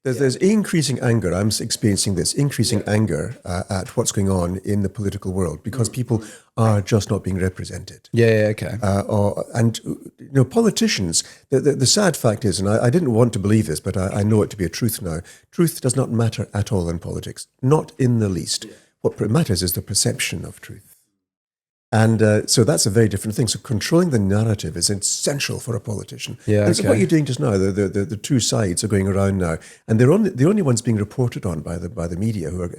There's increasing anger. I'm experiencing this increasing anger at what's going on in the political world because people are just not being represented. Okay. And politicians. The sad fact is, and I didn't want to believe this, but I know it to be a truth now. Truth does not matter at all in politics, not in the least. What matters is the perception of truth. And so that's a very different thing. So controlling the narrative is essential for a politician. And so what you're doing just now, the two sides are going around now, and they're the only ones being reported on by the media who are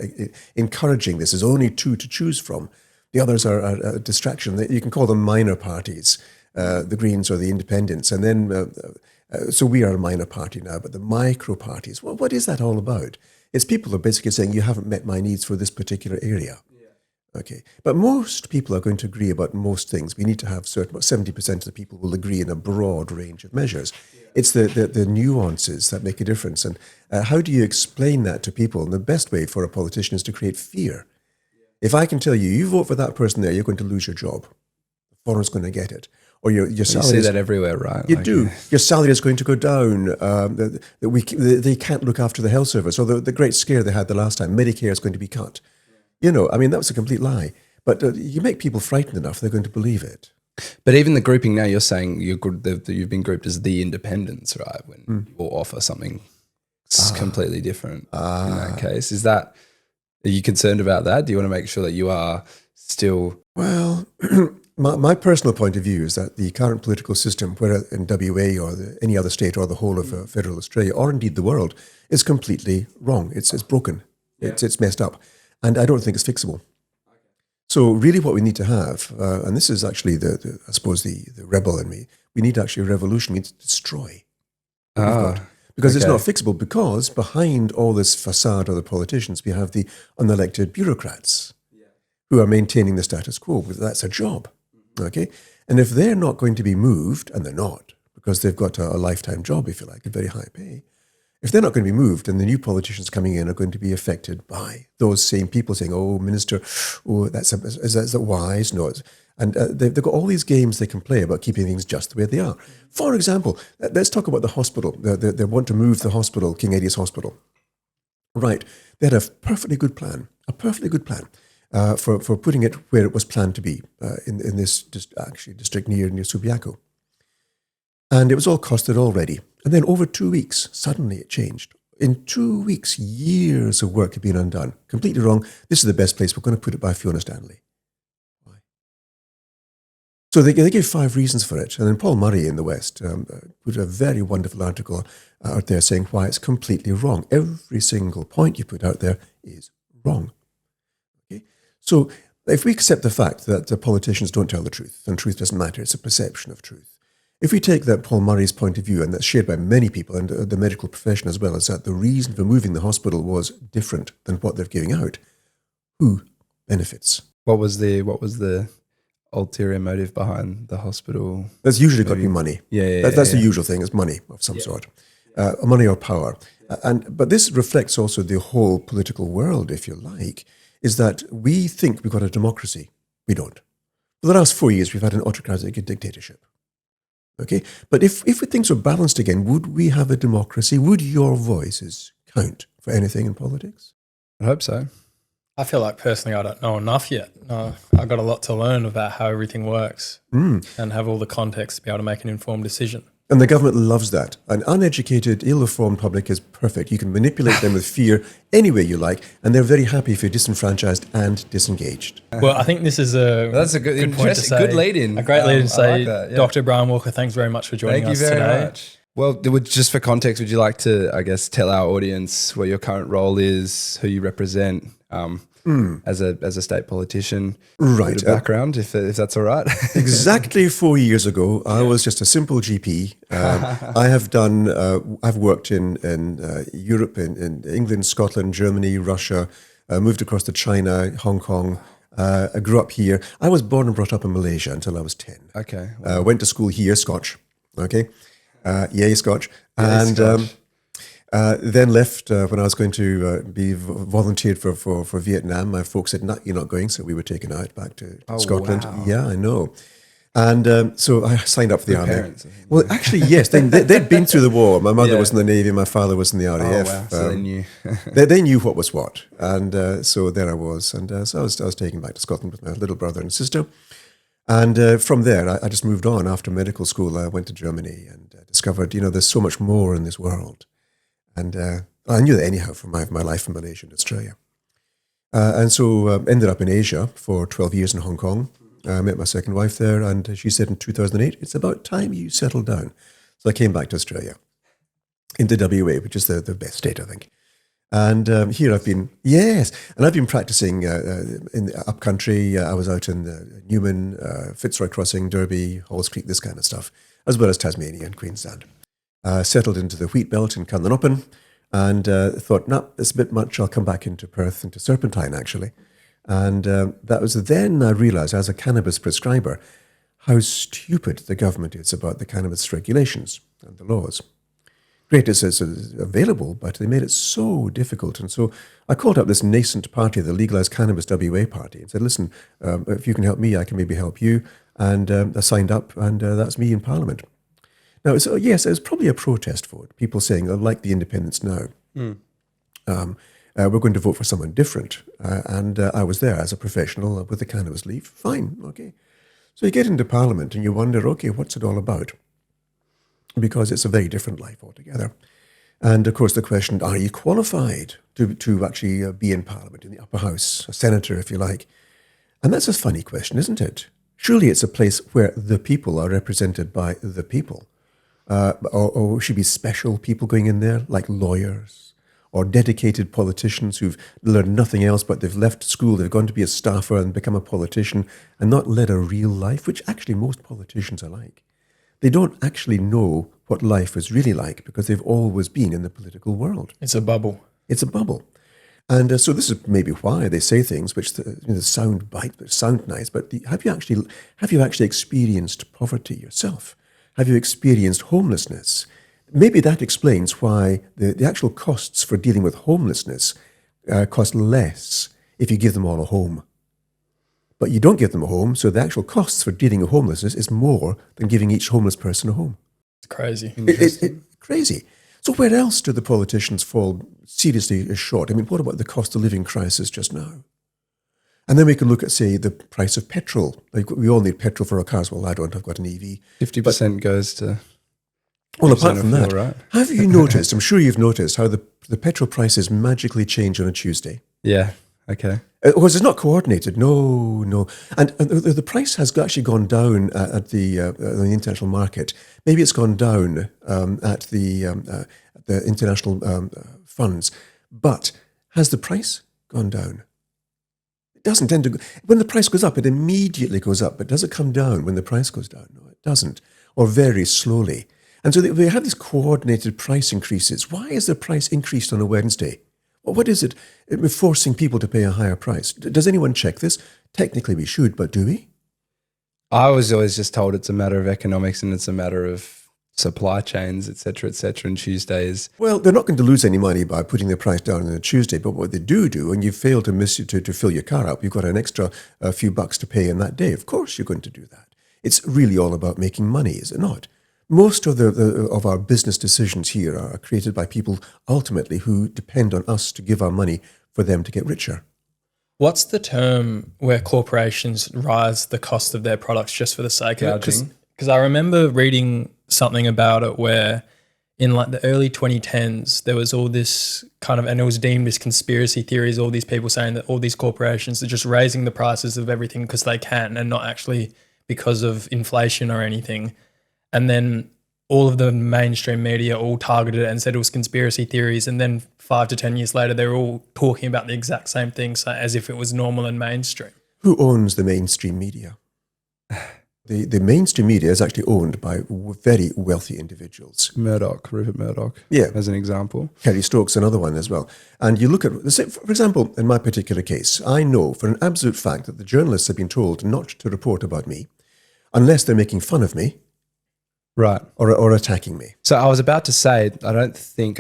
encouraging this. There's only two to choose from. The others are a distraction. You can call them minor parties, the Greens or the Independents. And then, so we are a minor party now, but the micro parties, well, what is that all about? It's people who are basically saying, you haven't met my needs for this particular area. Okay, but most people are going to agree about most things. We need to have certain, about 70% of the people will agree in a broad range of measures. It's the nuances that make a difference. And how do you explain that to people? And the best way for a politician is to create fear. If I can tell you, you vote for that person there, you're going to lose your job. The foreign's going to get it. Or your salary. You see that everywhere, right? You do. Your salary is going to go down. They can't look after the health service. Or the great scare they had the last time, Medicare is going to be cut. I mean, that was a complete lie. But you make people frightened enough, they're going to believe it. But even the grouping now, you're saying you've been grouped as the independents, right? When you will offer something completely different in that case. Are you concerned about that? Do you want to make sure that you are still... Well, my personal point of view is that the current political system, whether in WA or any other state or the whole of federal Australia, or indeed the world, is completely wrong. It's broken. Yeah. It's messed up. And I don't think it's fixable. So really what we need to have, and this is actually I suppose the rebel in me, we need actually a revolution. We need to destroy what we've got. Because it's not fixable, because behind all this facade of the politicians, we have the unelected bureaucrats who are maintaining the status quo, because that's a job. Okay? And if they're not going to be moved, and they're not, because they've got a lifetime job, if you like, a very high pay, if they're not going to be moved, then the new politicians coming in are going to be affected by those same people saying, "Oh, minister, is that wise?" No, and they've got all these games they can play about keeping things just the way they are. For example, let's talk about the hospital. They want to move the hospital, King Eddie's Hospital. Right, they had a perfectly good plan for putting it where it was planned to be in this district near Subiaco. And it was all costed already. And then over 2 weeks, suddenly it changed. In 2 weeks, years of work had been undone. Completely wrong. This is the best place. We're going to put it by Fiona Stanley. Why? So they gave 5 reasons for it. And then Paul Murray in the West put a very wonderful article out there saying why it's completely wrong. Every single point you put out there is wrong. Okay? So if we accept the fact that the politicians don't tell the truth, and truth doesn't matter, it's a perception of truth. If we take that Paul Murray's point of view, and that's shared by many people and the medical profession as well, is that the reason for moving the hospital was different than what they're giving out, who benefits? What was the ulterior motive behind the hospital? That's usually got to be money. That's the usual thing, is money of some sort, money or power. But this reflects also the whole political world, if you like, is that we think we've got a democracy. We don't. For the last 4 years, we've had an autocratic dictatorship. Okay, but if things were balanced again, would we have a democracy? Would your voices count for anything in politics? I hope so. I feel like personally I don't know enough yet. I've got a lot to learn about how everything works and have all the context to be able to make an informed decision. And the government loves that. An uneducated, ill-informed public is perfect. You can manipulate them with fear any way you like, and they're very happy if you're disenfranchised and disengaged. Well, I think this is that's a good point to say. Good lead-in. A great lead-in to say, like that, Dr. Brian Walker, thanks very much for joining us today. Thank you very much. Well, just for context, would you like to, I guess, tell our audience what your current role is, who you represent as a state politician? Right. Background, if that's all right. Exactly 4 years ago, I was just a simple GP. I've worked in Europe, in England, Scotland, Germany, Russia, moved across to China, Hong Kong. I grew up here. I was born and brought up in Malaysia until I was 10. Okay. Went to school here, Scotch. Okay. Yay, Scotch. Then left when I was going to be volunteered for Vietnam. My folks said, "No, you're not going," so we were taken out back to Scotland. Wow. Yeah, I know. And so I signed up for the army. Parents, I think. Well, actually, yes, they'd been through the war. My mother was in the Navy, my father was in the RAF. Oh, wow. So they knew. They knew what was what. And so there I was. And so I was taken back to Scotland with my little brother and sister. And from there, I just moved on. After medical school, I went to Germany and discovered, there's so much more in this world. And I knew that anyhow from my life in Malaysia and Australia. And so ended up in Asia for 12 years in Hong Kong. I met my second wife there, and she said in 2008, it's about time you settle down. So I came back to Australia, into WA, which is the best state, I think. And here I've been, and I've been practicing in the upcountry. I was out in Newman, Fitzroy Crossing, Derby, Halls Creek, this kind of stuff, as well as Tasmania and Queensland. Settled into the wheat belt in Carnarvon, and thought, it's a bit much. I'll come back into Perth, into Serpentine, actually. And that was then I realised, as a cannabis prescriber, how stupid the government is about the cannabis regulations and the laws. Great, it's available, but they made it so difficult. And so I called up this nascent party, the Legalise Cannabis WA Party, and said, listen, if you can help me, I can maybe help you. And I signed up, and that's me in Parliament. Now, it was probably a protest vote, people saying, like the independents now. We're going to vote for someone different. And I was there as a professional with a cannabis leaf. Fine, okay. So you get into Parliament and you wonder, okay, what's it all about? Because it's a very different life altogether. And of course the question, are you qualified to actually be in Parliament, in the upper house, a senator if you like? And that's a funny question, isn't it? Surely it's a place where the people are represented by the people. Or should be special people going in there, like lawyers, or dedicated politicians who've learned nothing else, but they've left school, they've gone to be a staffer and become a politician and not led a real life, which actually most politicians are like. They don't actually know what life is really like because they've always been in the political world. It's a bubble. It's a bubble. And so this is maybe why they say things which sound nice, but have you actually experienced poverty yourself? Have you experienced homelessness? Maybe that explains why the actual costs for dealing with homelessness cost less if you give them all a home. But you don't give them a home, so the actual costs for dealing with homelessness is more than giving each homeless person a home. It's crazy. It's crazy. So where else do the politicians fall seriously short? I mean, what about the cost of living crisis just now? And then we can look at, say, the price of petrol. Like, we all need petrol for our cars. Well, I've got an EV. 50% goes to... Well, apart from that, right. have you noticed, I'm sure you've noticed, how the petrol prices magically change on a Tuesday? Yeah, okay. Because it's not coordinated. No. And the price has actually gone down at the international market. Maybe it's gone down at the international funds. But has the price gone down? It doesn't tend to. When the price goes up, it immediately goes up. But does it come down when the price goes down? No, it doesn't. Or very slowly. And so they have these coordinated price increases. Why is the price increased on a Wednesday? What is it forcing people to pay a higher price? Does anyone check this? Technically we should, but do we? I was always just told it's a matter of economics and it's a matter of supply chains, et cetera, and Tuesdays. Well, they're not going to lose any money by putting the price down on a Tuesday, but what they do, and you fail to fill your car up, you've got an extra few bucks to pay in that day. Of course you're going to do that. It's really all about making money, is it not? Most of of our business decisions here are created by people ultimately who depend on us to give our money for them to get richer. What's the term where corporations rise the cost of their products just for the sake of it? Because I remember reading something about it where in like the early 2010s, there was all this kind of, and it was deemed as conspiracy theories, all these people saying that all these corporations are just raising the prices of everything because they can and not actually because of inflation or anything. And then all of the mainstream media all targeted it and said it was conspiracy theories. And then 5 to 10 years later, they're all talking about the exact same thing, so as if it was normal and mainstream. Who owns the mainstream media? The mainstream media is actually owned by very wealthy individuals. Rupert Murdoch, as an example. Kerry Stokes, another one as well. And you look at, for example, in my particular case, I know for an absolute fact that the journalists have been told not to report about me unless they're making fun of me. Right. Or attacking me. So I was about to say, I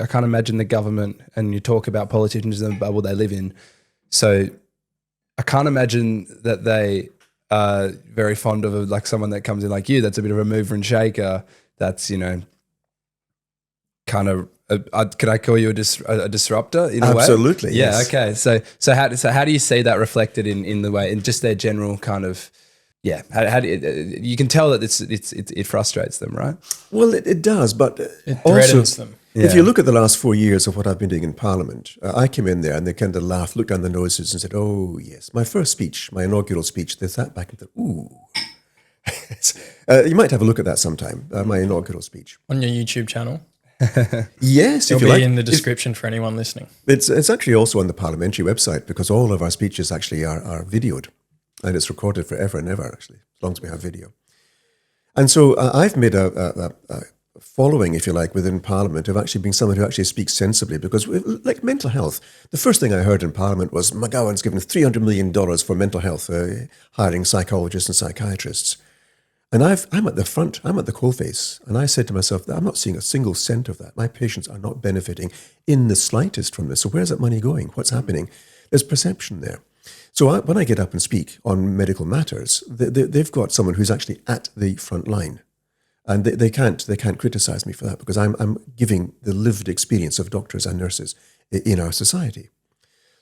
can't imagine the government, and you talk about politicians in the bubble they live in. So I can't imagine that they very fond of like someone that comes in like you, that's a bit of a mover and shaker. That's, kind of, can I call you a disruptor in a way? Absolutely. Yeah. Yes. Okay. So how do you see that reflected in the way, in just their general kind of, yeah. How do you can tell that it frustrates them, right? Well, it does, but It also, threatens them. if you look at the last 4 years of what I've been doing in Parliament, I came in there and they kind of laughed, looked down their noses and said, oh, yes, my first speech, my inaugural speech, they sat back and thought, ooh. You might have a look at that sometime, my inaugural speech. On your YouTube channel. Yes, It'll if you be like. in the description for anyone listening. It's actually also on the parliamentary website because all of our speeches actually are videoed and it's recorded forever and ever, actually, as long as we have video. And so I've made a following, if you like, within Parliament of actually being someone who actually speaks sensibly because, like mental health, the first thing I heard in Parliament was McGowan's given $300 million for mental health, hiring psychologists and psychiatrists. And I'm at the front, I'm at the coalface, and I said to myself, I'm not seeing a single cent of that. My patients are not benefiting in the slightest from this. So where's that money going? What's happening? There's perception there. So when I get up and speak on medical matters, they've got someone who's actually at the front line. And they can't criticize me for that because I'm giving the lived experience of doctors and nurses in our society.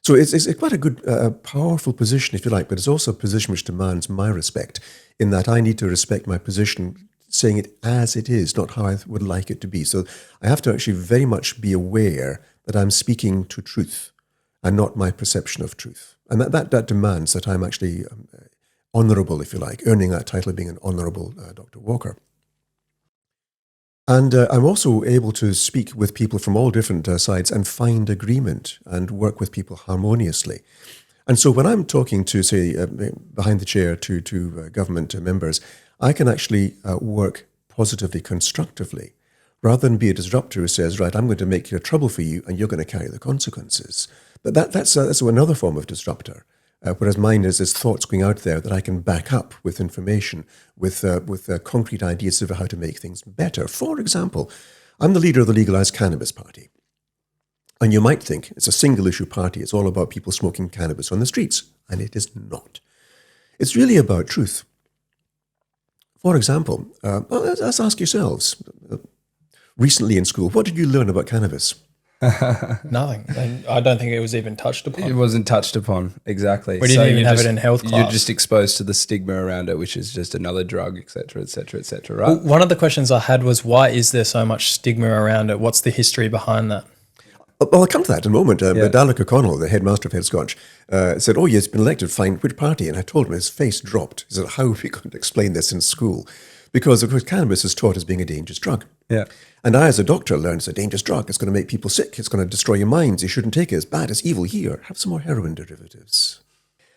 So it's quite a good, powerful position, if you like, but it's also a position which demands my respect in that I need to respect my position, saying it as it is, not how I would like it to be. So I have to actually very much be aware that I'm speaking to truth and not my perception of truth. And that demands that I'm actually honourable, if you like, earning that title of being an honourable Dr. Walker. And I'm also able to speak with people from all different sides and find agreement and work with people harmoniously. And so when I'm talking to, say, behind the chair to government members, I can actually work positively, constructively, rather than be a disruptor who says, right, I'm going to make trouble for you and you're going to carry the consequences. But that's another form of disruptor. Whereas mine is thoughts going out there that I can back up with information, with concrete ideas of how to make things better. For example, I'm the leader of the Legalise Cannabis Party. And you might think it's a single-issue party. It's all about people smoking cannabis on the streets. And it is not. It's really about truth. For example, let's ask yourselves, recently in school, what did you learn about cannabis? Nothing. And I don't think it was even touched upon. It wasn't touched upon, exactly. We didn't even have it in health class. You're just exposed to the stigma around it, which is just another drug, et cetera, right? Well, one of the questions I had was, why is there so much stigma around it? What's the history behind that? Well, I'll come to that in a moment. But Dalek O'Connell, the headmaster of Head Scotch, said, oh, he's been elected, fine, which party? And I told him, his face dropped. He said, how are we going to explain this in school? Because, of course, cannabis is taught as being a dangerous drug. Yeah. And I, as a doctor, learned it's a dangerous drug. It's going to make people sick. It's going to destroy your minds. You shouldn't take it. It's bad. It's evil. Here, have some more heroin derivatives.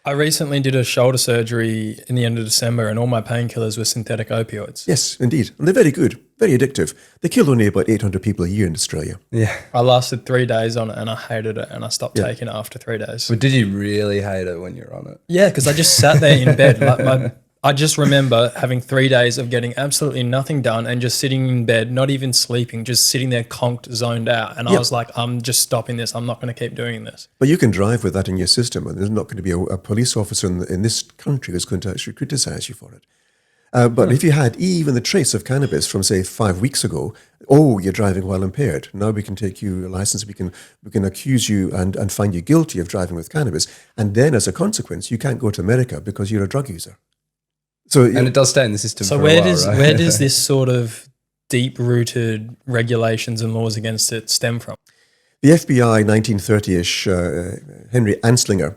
I recently did a shoulder surgery in the end of December and all my painkillers were synthetic opioids. Yes, indeed. And they're very good, very addictive. They kill only about 800 people a year in Australia. Yeah. I lasted 3 days on it and I hated it and I stopped taking it after 3 days. But did you really hate it when you're on it? Yeah, because I just sat there in bed. I just remember having 3 days of getting absolutely nothing done and just sitting in bed, not even sleeping, just sitting there conked, zoned out. And I was like, I'm just stopping this. I'm not going to keep doing this. But you can drive with that in your system, and there's not going to be a police officer in this country who's going to actually criticize you for it. But if you had even the trace of cannabis from, say, 5 weeks ago, oh, you're driving while impaired. Now we can take your license, we can accuse you and find you guilty of driving with cannabis. And then as a consequence, you can't go to America because you're a drug user. So, and it does stay in the system so for where a while, does right? where does this sort of deep-rooted regulations and laws against it stem from? The FBI 1930-ish, Henry Anslinger,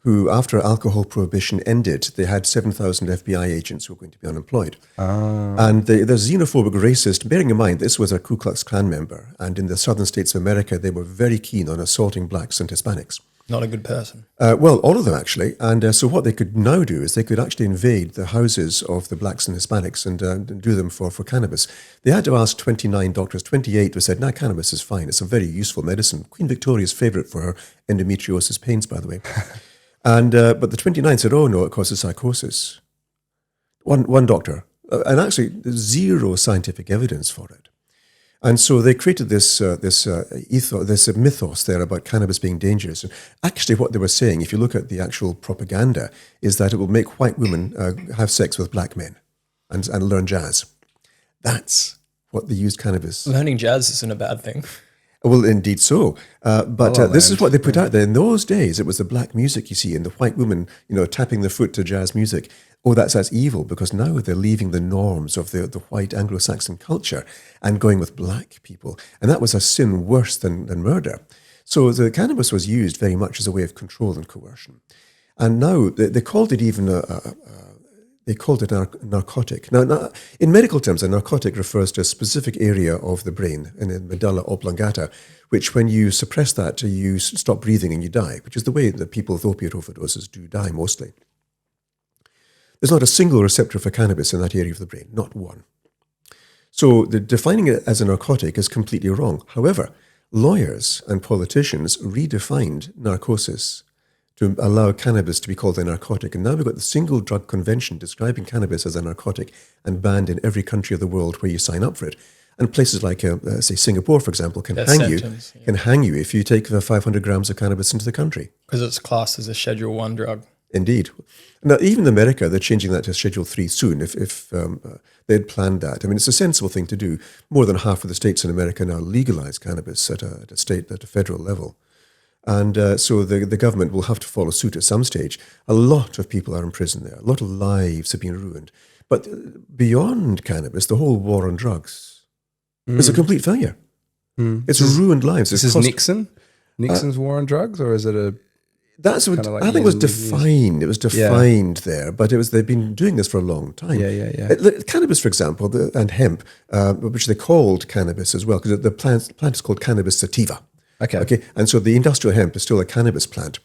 who after alcohol prohibition ended, they had 7,000 FBI agents who were going to be unemployed. And the xenophobic racist, bearing in mind this was a Ku Klux Klan member, and in the southern states of America, they were very keen on assaulting blacks and Hispanics. Not a good person. Well, all of them actually. And so what they could now do is they could actually invade the houses of the blacks and Hispanics and do them for cannabis. They had to ask 29 doctors. 28 said, no, cannabis is fine. It's a very useful medicine. Queen Victoria's favourite for her endometriosis pains, by the way. And but the 29 said, oh, no, it causes psychosis. One doctor. And actually, there's zero scientific evidence for it. And so they created this mythos there about cannabis being dangerous. And actually what they were saying, if you look at the actual propaganda, is that it will make white women have sex with black men and learn jazz. That's what they used cannabis. Learning jazz isn't a bad thing. Well, indeed so. But this is what they put out there. In those days, it was the black music, you see, and the white women, tapping their foot to jazz music. Oh, that's evil, because now they're leaving the norms of the white Anglo-Saxon culture and going with black people. And that was a sin worse than murder. So the cannabis was used very much as a way of control and coercion. And now they called it even a narcotic. Now, in medical terms, a narcotic refers to a specific area of the brain, in the medulla oblongata, which when you suppress that, you stop breathing and you die, which is the way that people with opiate overdoses do die mostly. There's not a single receptor for cannabis in that area of the brain, not one. So defining it as a narcotic is completely wrong. However, lawyers and politicians redefined narcosis to allow cannabis to be called a narcotic. And now we've got the Single Drug Convention describing cannabis as a narcotic and banned in every country of the world where you sign up for it. And places like, say, Singapore, for example, can hang you if you take 500 grams of cannabis into the country. Because it's classed as a Schedule 1 drug. Indeed. Now, even in America, they're changing that to Schedule 3 soon, if they'd planned that. I mean, it's a sensible thing to do. More than half of the states in America now legalize cannabis at a federal level. And so the government will have to follow suit at some stage. A lot of people are in prison there. A lot of lives have been ruined. But beyond cannabis, the whole war on drugs is a complete failure. It's ruined lives. This is Nixon's war on drugs, or is it a... That's what I think it was defined. It was defined there, but they've been doing this for a long time. Cannabis, for example, and hemp, which they called cannabis as well, because the plant is called Cannabis sativa. Okay, and so the industrial hemp is still a cannabis plant.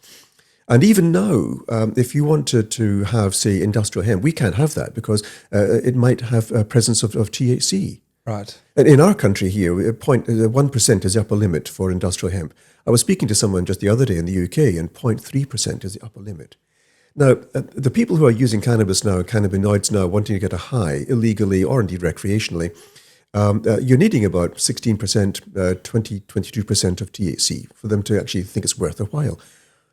And even now, if you wanted to have, say, industrial hemp, we can't have that because it might have a presence of THC. Right. And in our country here, 1% is the upper limit for industrial hemp. I was speaking to someone just the other day in the UK, and 0.3% is the upper limit. Now, the people who are using cannabis now, cannabinoids now, wanting to get a high illegally or indeed recreationally, you're needing about 16%, 22% of THC for them to actually think it's worth their while.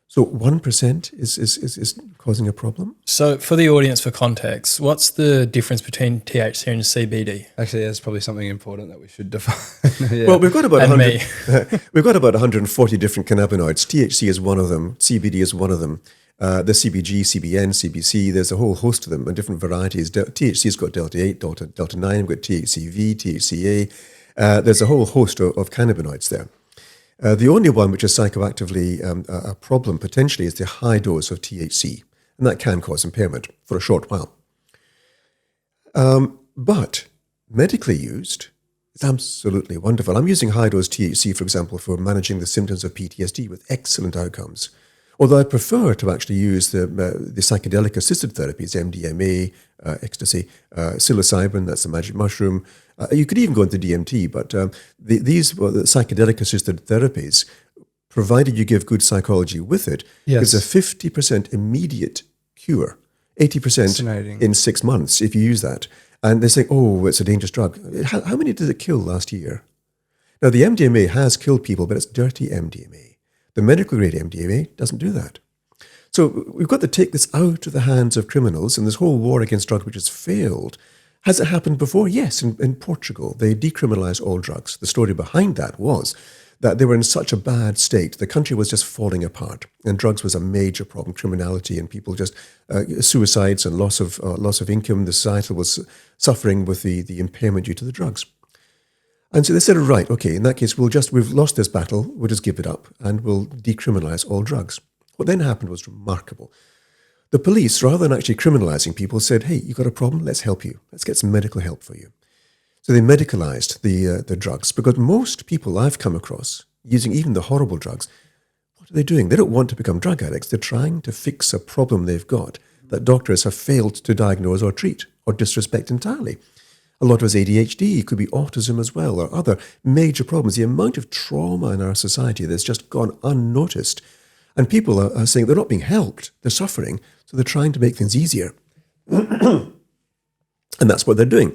So 1% is causing a problem? So for the audience, for context, what's the difference between THC and CBD? Actually, that's probably something important that we should define. Well, we've got about 140 different cannabinoids. THC is one of them. CBD is one of them. There's CBG, CBN, CBC. There's a whole host of them and different varieties. THC's got Delta 8, Delta 9. We've got THCV, THCA. There's a whole host of cannabinoids there. The only one which is psychoactively a problem potentially is the high dose of THC, and that can cause impairment for a short while. But medically used, it's absolutely wonderful. I'm using high dose THC, for example, for managing the symptoms of PTSD with excellent outcomes. Although I prefer to actually use the psychedelic assisted therapies, MDMA, ecstasy, psilocybin, that's the magic mushroom. You could even go into DMT, but these psychedelic assisted therapies, provided you give good psychology with it, gives a 50% immediate cure, 80% in 6 months if you use that. And they say, oh, it's a dangerous drug. How many did it kill last year? Now, the MDMA has killed people, but it's dirty MDMA. The medical grade MDMA doesn't do that. So we've got to take this out of the hands of criminals, and this whole war against drugs which has failed. Has it happened before? Yes, in Portugal. They decriminalized all drugs. The story behind that was that they were in such a bad state. The country was just falling apart, and drugs was a major problem, criminality, and people just, suicides and loss of income. The society was suffering with the impairment due to the drugs. And so they said, right, okay, in that case, we've lost this battle, we'll just give it up and we'll decriminalize all drugs. What then happened was remarkable. The police, rather than actually criminalizing people, said, hey, you got a problem? Let's help you. Let's get some medical help for you. So they medicalized the drugs, because most people I've come across using even the horrible drugs, what are they doing? They don't want to become drug addicts. They're trying to fix a problem they've got that doctors have failed to diagnose or treat or disrespect entirely. A lot of us ADHD, it could be autism as well, or other major problems. The amount of trauma in our society that's just gone unnoticed. And people are saying they're not being helped, they're suffering, so they're trying to make things easier. And that's what they're doing.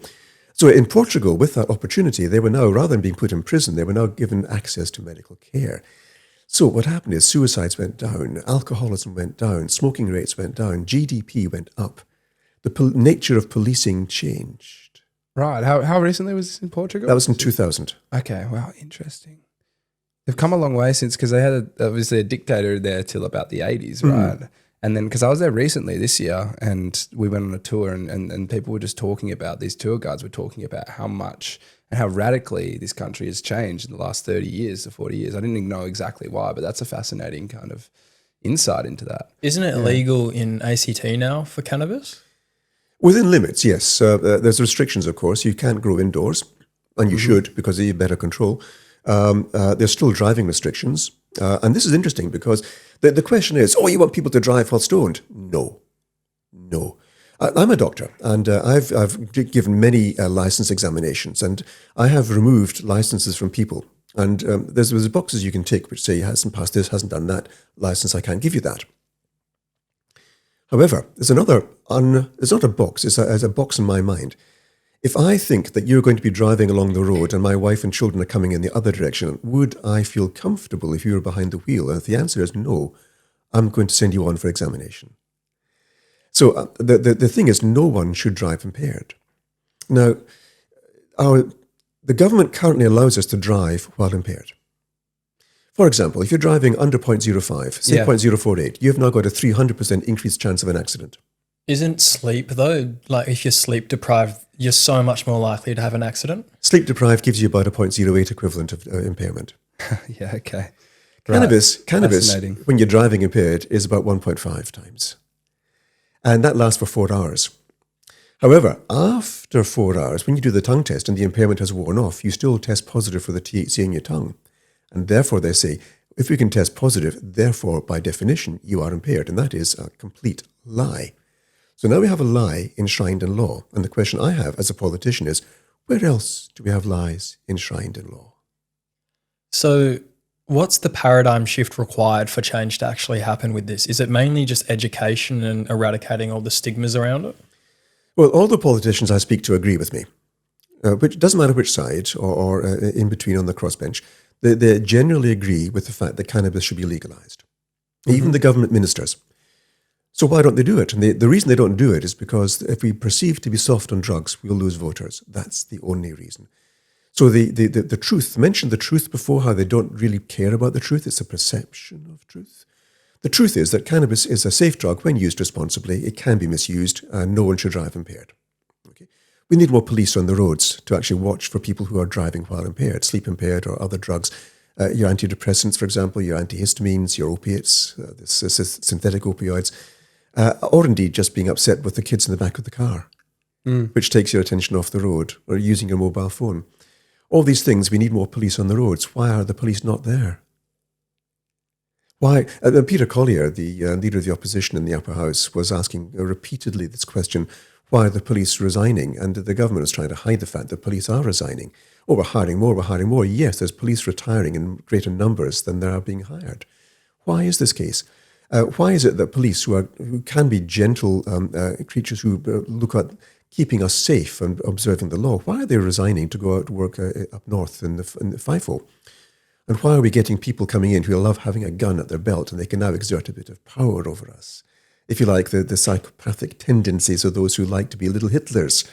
So in Portugal, with that opportunity, they were now, rather than being put in prison, they were now given access to medical care. So what happened is suicides went down, alcoholism went down, smoking rates went down, GDP went up. The nature of policing changed. Right. How recently was this in Portugal? That was in 2000. Okay. Wow. Interesting. They've come a long way since, because they had obviously a dictator there till about the 80s, right? And then, because I was there recently this year, and we went on a tour, and people were just talking about, these tour guides were talking about how much and how radically this country has changed in the last 30 years to 40 years. I didn't even know exactly why, but that's a fascinating kind of insight into that. Isn't it legal in ACT now for cannabis? Within limits, yes. There's restrictions, of course. You can't grow indoors, and you should, because you have better control. There's still driving restrictions. And this is interesting because the question is, you want people to drive while stoned? No. I'm a doctor, and I've given many license examinations, and I have removed licenses from people. And there's boxes you can tick which say, hasn't passed this, hasn't done that, license, I can't give you that. However, there's another, it's not a box, it's a box in my mind. If I think that you're going to be driving along the road and my wife and children are coming in the other direction, would I feel comfortable if you were behind the wheel? And if the answer is no, I'm going to send you on for examination. So the thing is, no one should drive impaired. Now, the government currently allows us to drive while impaired. For example, if you're driving under 0.05, say 0.048, you've now got a 300% increased chance of an accident. Isn't sleep, though, like if you're sleep deprived, you're so much more likely to have an accident? Sleep deprived gives you about a 0.08 equivalent of impairment. Yeah, okay. Cannabis, when you're driving impaired, is about 1.5 times. And that lasts for 4 hours. However, after 4 hours, when you do the tongue test and the impairment has worn off, you still test positive for the THC in your tongue. And therefore, they say, if you can test positive, therefore, by definition, you are impaired. And that is a complete lie. So now we have a lie enshrined in law. And the question I have as a politician is, where else do we have lies enshrined in law? So what's the paradigm shift required for change to actually happen with this? Is it mainly just education and eradicating all the stigmas around it? Well, all the politicians I speak to agree with me. Which doesn't matter which side or in between on the crossbench. They generally agree with the fact that cannabis should be legalized. Even the government ministers. So why don't they do it? And the reason they don't do it is because if we perceive to be soft on drugs, we'll lose voters. That's the only reason. So the truth, mention the truth before, how they don't really care about the truth. It's a perception of truth. The truth is that cannabis is a safe drug when used responsibly. It can be misused, and no one should drive impaired. Okay? We need more police on the roads to actually watch for people who are driving while impaired, sleep impaired or other drugs. Your antidepressants, for example, your antihistamines, your opiates, synthetic opioids. Or indeed just being upset with the kids in the back of the car, which takes your attention off the road, or using your mobile phone. All these things, we need more police on the roads. Why are the police not there? Why? Peter Collier, the leader of the opposition in the upper house, was asking repeatedly this question, why are the police resigning? And the government is trying to hide the fact that police are resigning. Oh, we're hiring more. Yes, there's police retiring in greater numbers than there are being hired. Why is this case? Why is it that police, who can be gentle creatures who look at keeping us safe and observing the law, why are they resigning to go out to work up north in the FIFO? And why are we getting people coming in who love having a gun at their belt and they can now exert a bit of power over us? If you like, the psychopathic tendencies of those who like to be little Hitlers.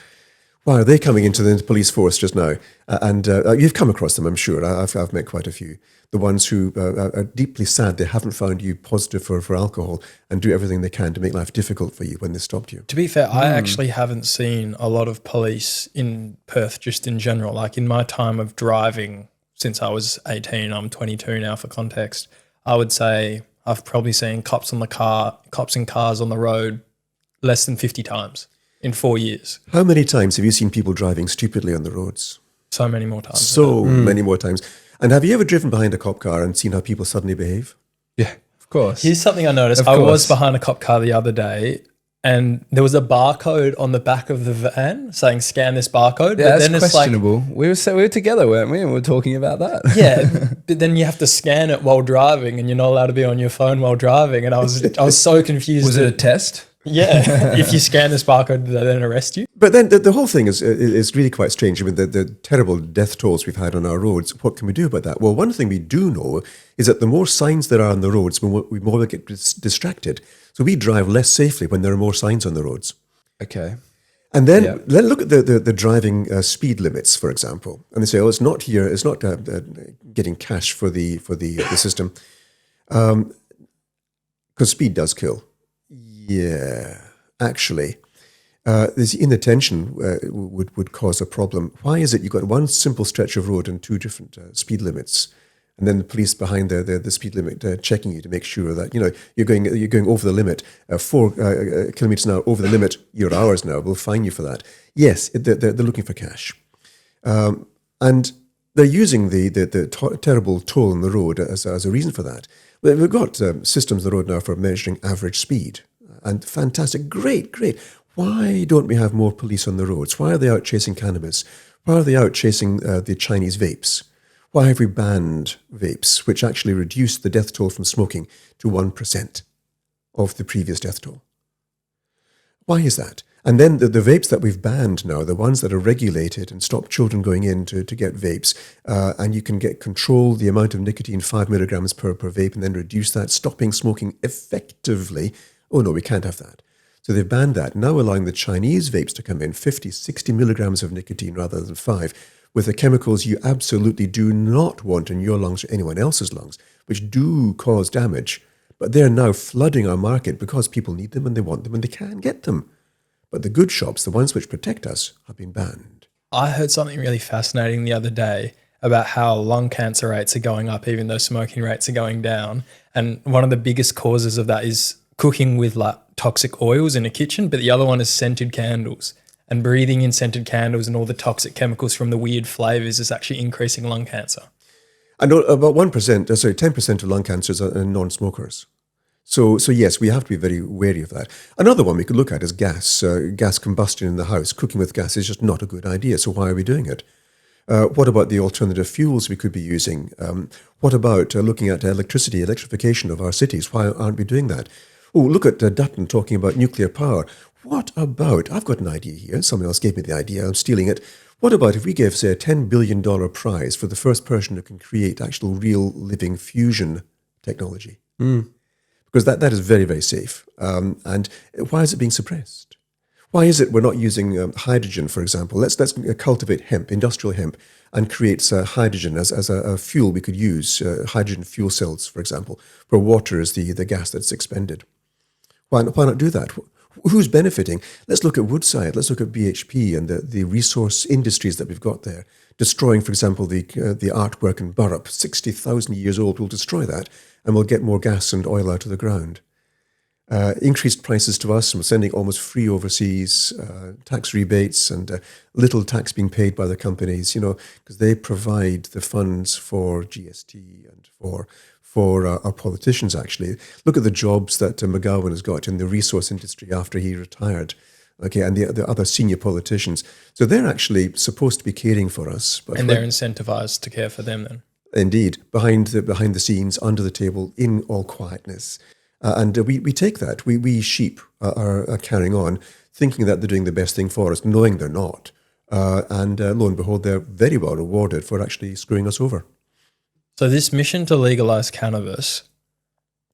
Why are they coming into the police force just now? And you've come across them, I'm sure. I've met quite a few. The ones who are deeply sad they haven't found you positive for alcohol and do everything they can to make life difficult for you when they stopped you. To be fair, I actually haven't seen a lot of police in Perth just in general. Like in my time of driving since I was 18, I'm 22 now for context, I would say I've probably seen cops in cars on the road less than 50 times. In 4 years. How many times have you seen people driving stupidly on the roads? So many more times. So many more times. And have you ever driven behind a cop car and seen how people suddenly behave? Yeah, of course. Here's something I noticed. I was behind a cop car the other day and there was a barcode on the back of the van saying scan this barcode. Yeah, but that's then questionable. We were together, weren't we? And we were talking about that. Yeah, but then you have to scan it while driving and you're not allowed to be on your phone while driving. And I was so confused. Was it a test? Yeah. If you scan this barcode, do they then arrest you? But then the whole thing is really quite strange. I mean, the terrible death tolls we've had on our roads, what can we do about that? Well, one thing we do know is that the more signs there are on the roads, we more get distracted. So we drive less safely when there are more signs on the roads. Okay. And then look at the driving speed limits, for example. And they say, oh, it's not here, it's not getting cash for the system. Because speed does kill. Yeah, actually. This inattention would cause a problem. Why is it you've got one simple stretch of road and two different speed limits, and then the police behind the speed limit checking you to make sure that you're going over the limit, 4 kilometers an hour over the limit, you're hours now. We'll fine you for that. Yes, they're looking for cash, and they're using the terrible toll on the road as a reason for that. We've got systems on the road now for measuring average speed, and fantastic, great. Why don't we have more police on the roads? Why are they out chasing cannabis? Why are they out chasing the Chinese vapes? Why have we banned vapes, which actually reduced the death toll from smoking to 1% of the previous death toll? Why is that? And then the vapes that we've banned now, the ones that are regulated and stop children going in to get vapes, and you can control the amount of nicotine, 5 milligrams per vape, and then reduce that, stopping smoking effectively. Oh no, we can't have that. So they've banned that, now allowing the Chinese vapes to come in, 50, 60 milligrams of nicotine rather than 5, with the chemicals you absolutely do not want in your lungs or anyone else's lungs, which do cause damage. But they're now flooding our market because people need them and they want them and they can get them. But the good shops, the ones which protect us, have been banned. I heard something really fascinating the other day about how lung cancer rates are going up even though smoking rates are going down. And one of the biggest causes of that is cooking with like toxic oils in a kitchen, but the other one is scented candles. And breathing in scented candles and all the toxic chemicals from the weird flavors is actually increasing lung cancer. I know about 10% of lung cancers are non-smokers. So yes, we have to be very wary of that. Another one we could look at is gas. Gas combustion in the house. Cooking with gas is just not a good idea. So why are we doing it? What about the alternative fuels we could be using? What about looking at electrification of our cities? Why aren't we doing that? Oh, look at Dutton talking about nuclear power. What about, I've got an idea here, someone else gave me the idea, I'm stealing it. What about if we gave, say, a $10 billion prize for the first person who can create actual real living fusion technology? Because that is very, very safe. And why is it being suppressed? Why is it we're not using hydrogen, for example? Let's cultivate hemp, industrial hemp, and create hydrogen as a fuel we could use, hydrogen fuel cells, for example, where water is the gas that's expended. Why not do that? Who's benefiting? Let's look at Woodside. Let's look at BHP and the resource industries that we've got there. Destroying, for example, the artwork in Burrup, 60,000 years old. We'll destroy that and we'll get more gas and oil out of the ground. Increased prices to us, and we're sending almost free overseas, tax rebates and little tax being paid by the companies, because they provide the funds for GST and for our politicians, actually. Look at the jobs that McGowan has got in the resource industry after he retired, okay, and the other senior politicians. So they're actually supposed to be caring for us. But and they're incentivized to care for them then? Indeed, behind the scenes, under the table, in all quietness. And we take that. We sheep are carrying on, thinking that they're doing the best thing for us, knowing they're not. And lo and behold, they're very well rewarded for actually screwing us over. So this mission to legalise cannabis,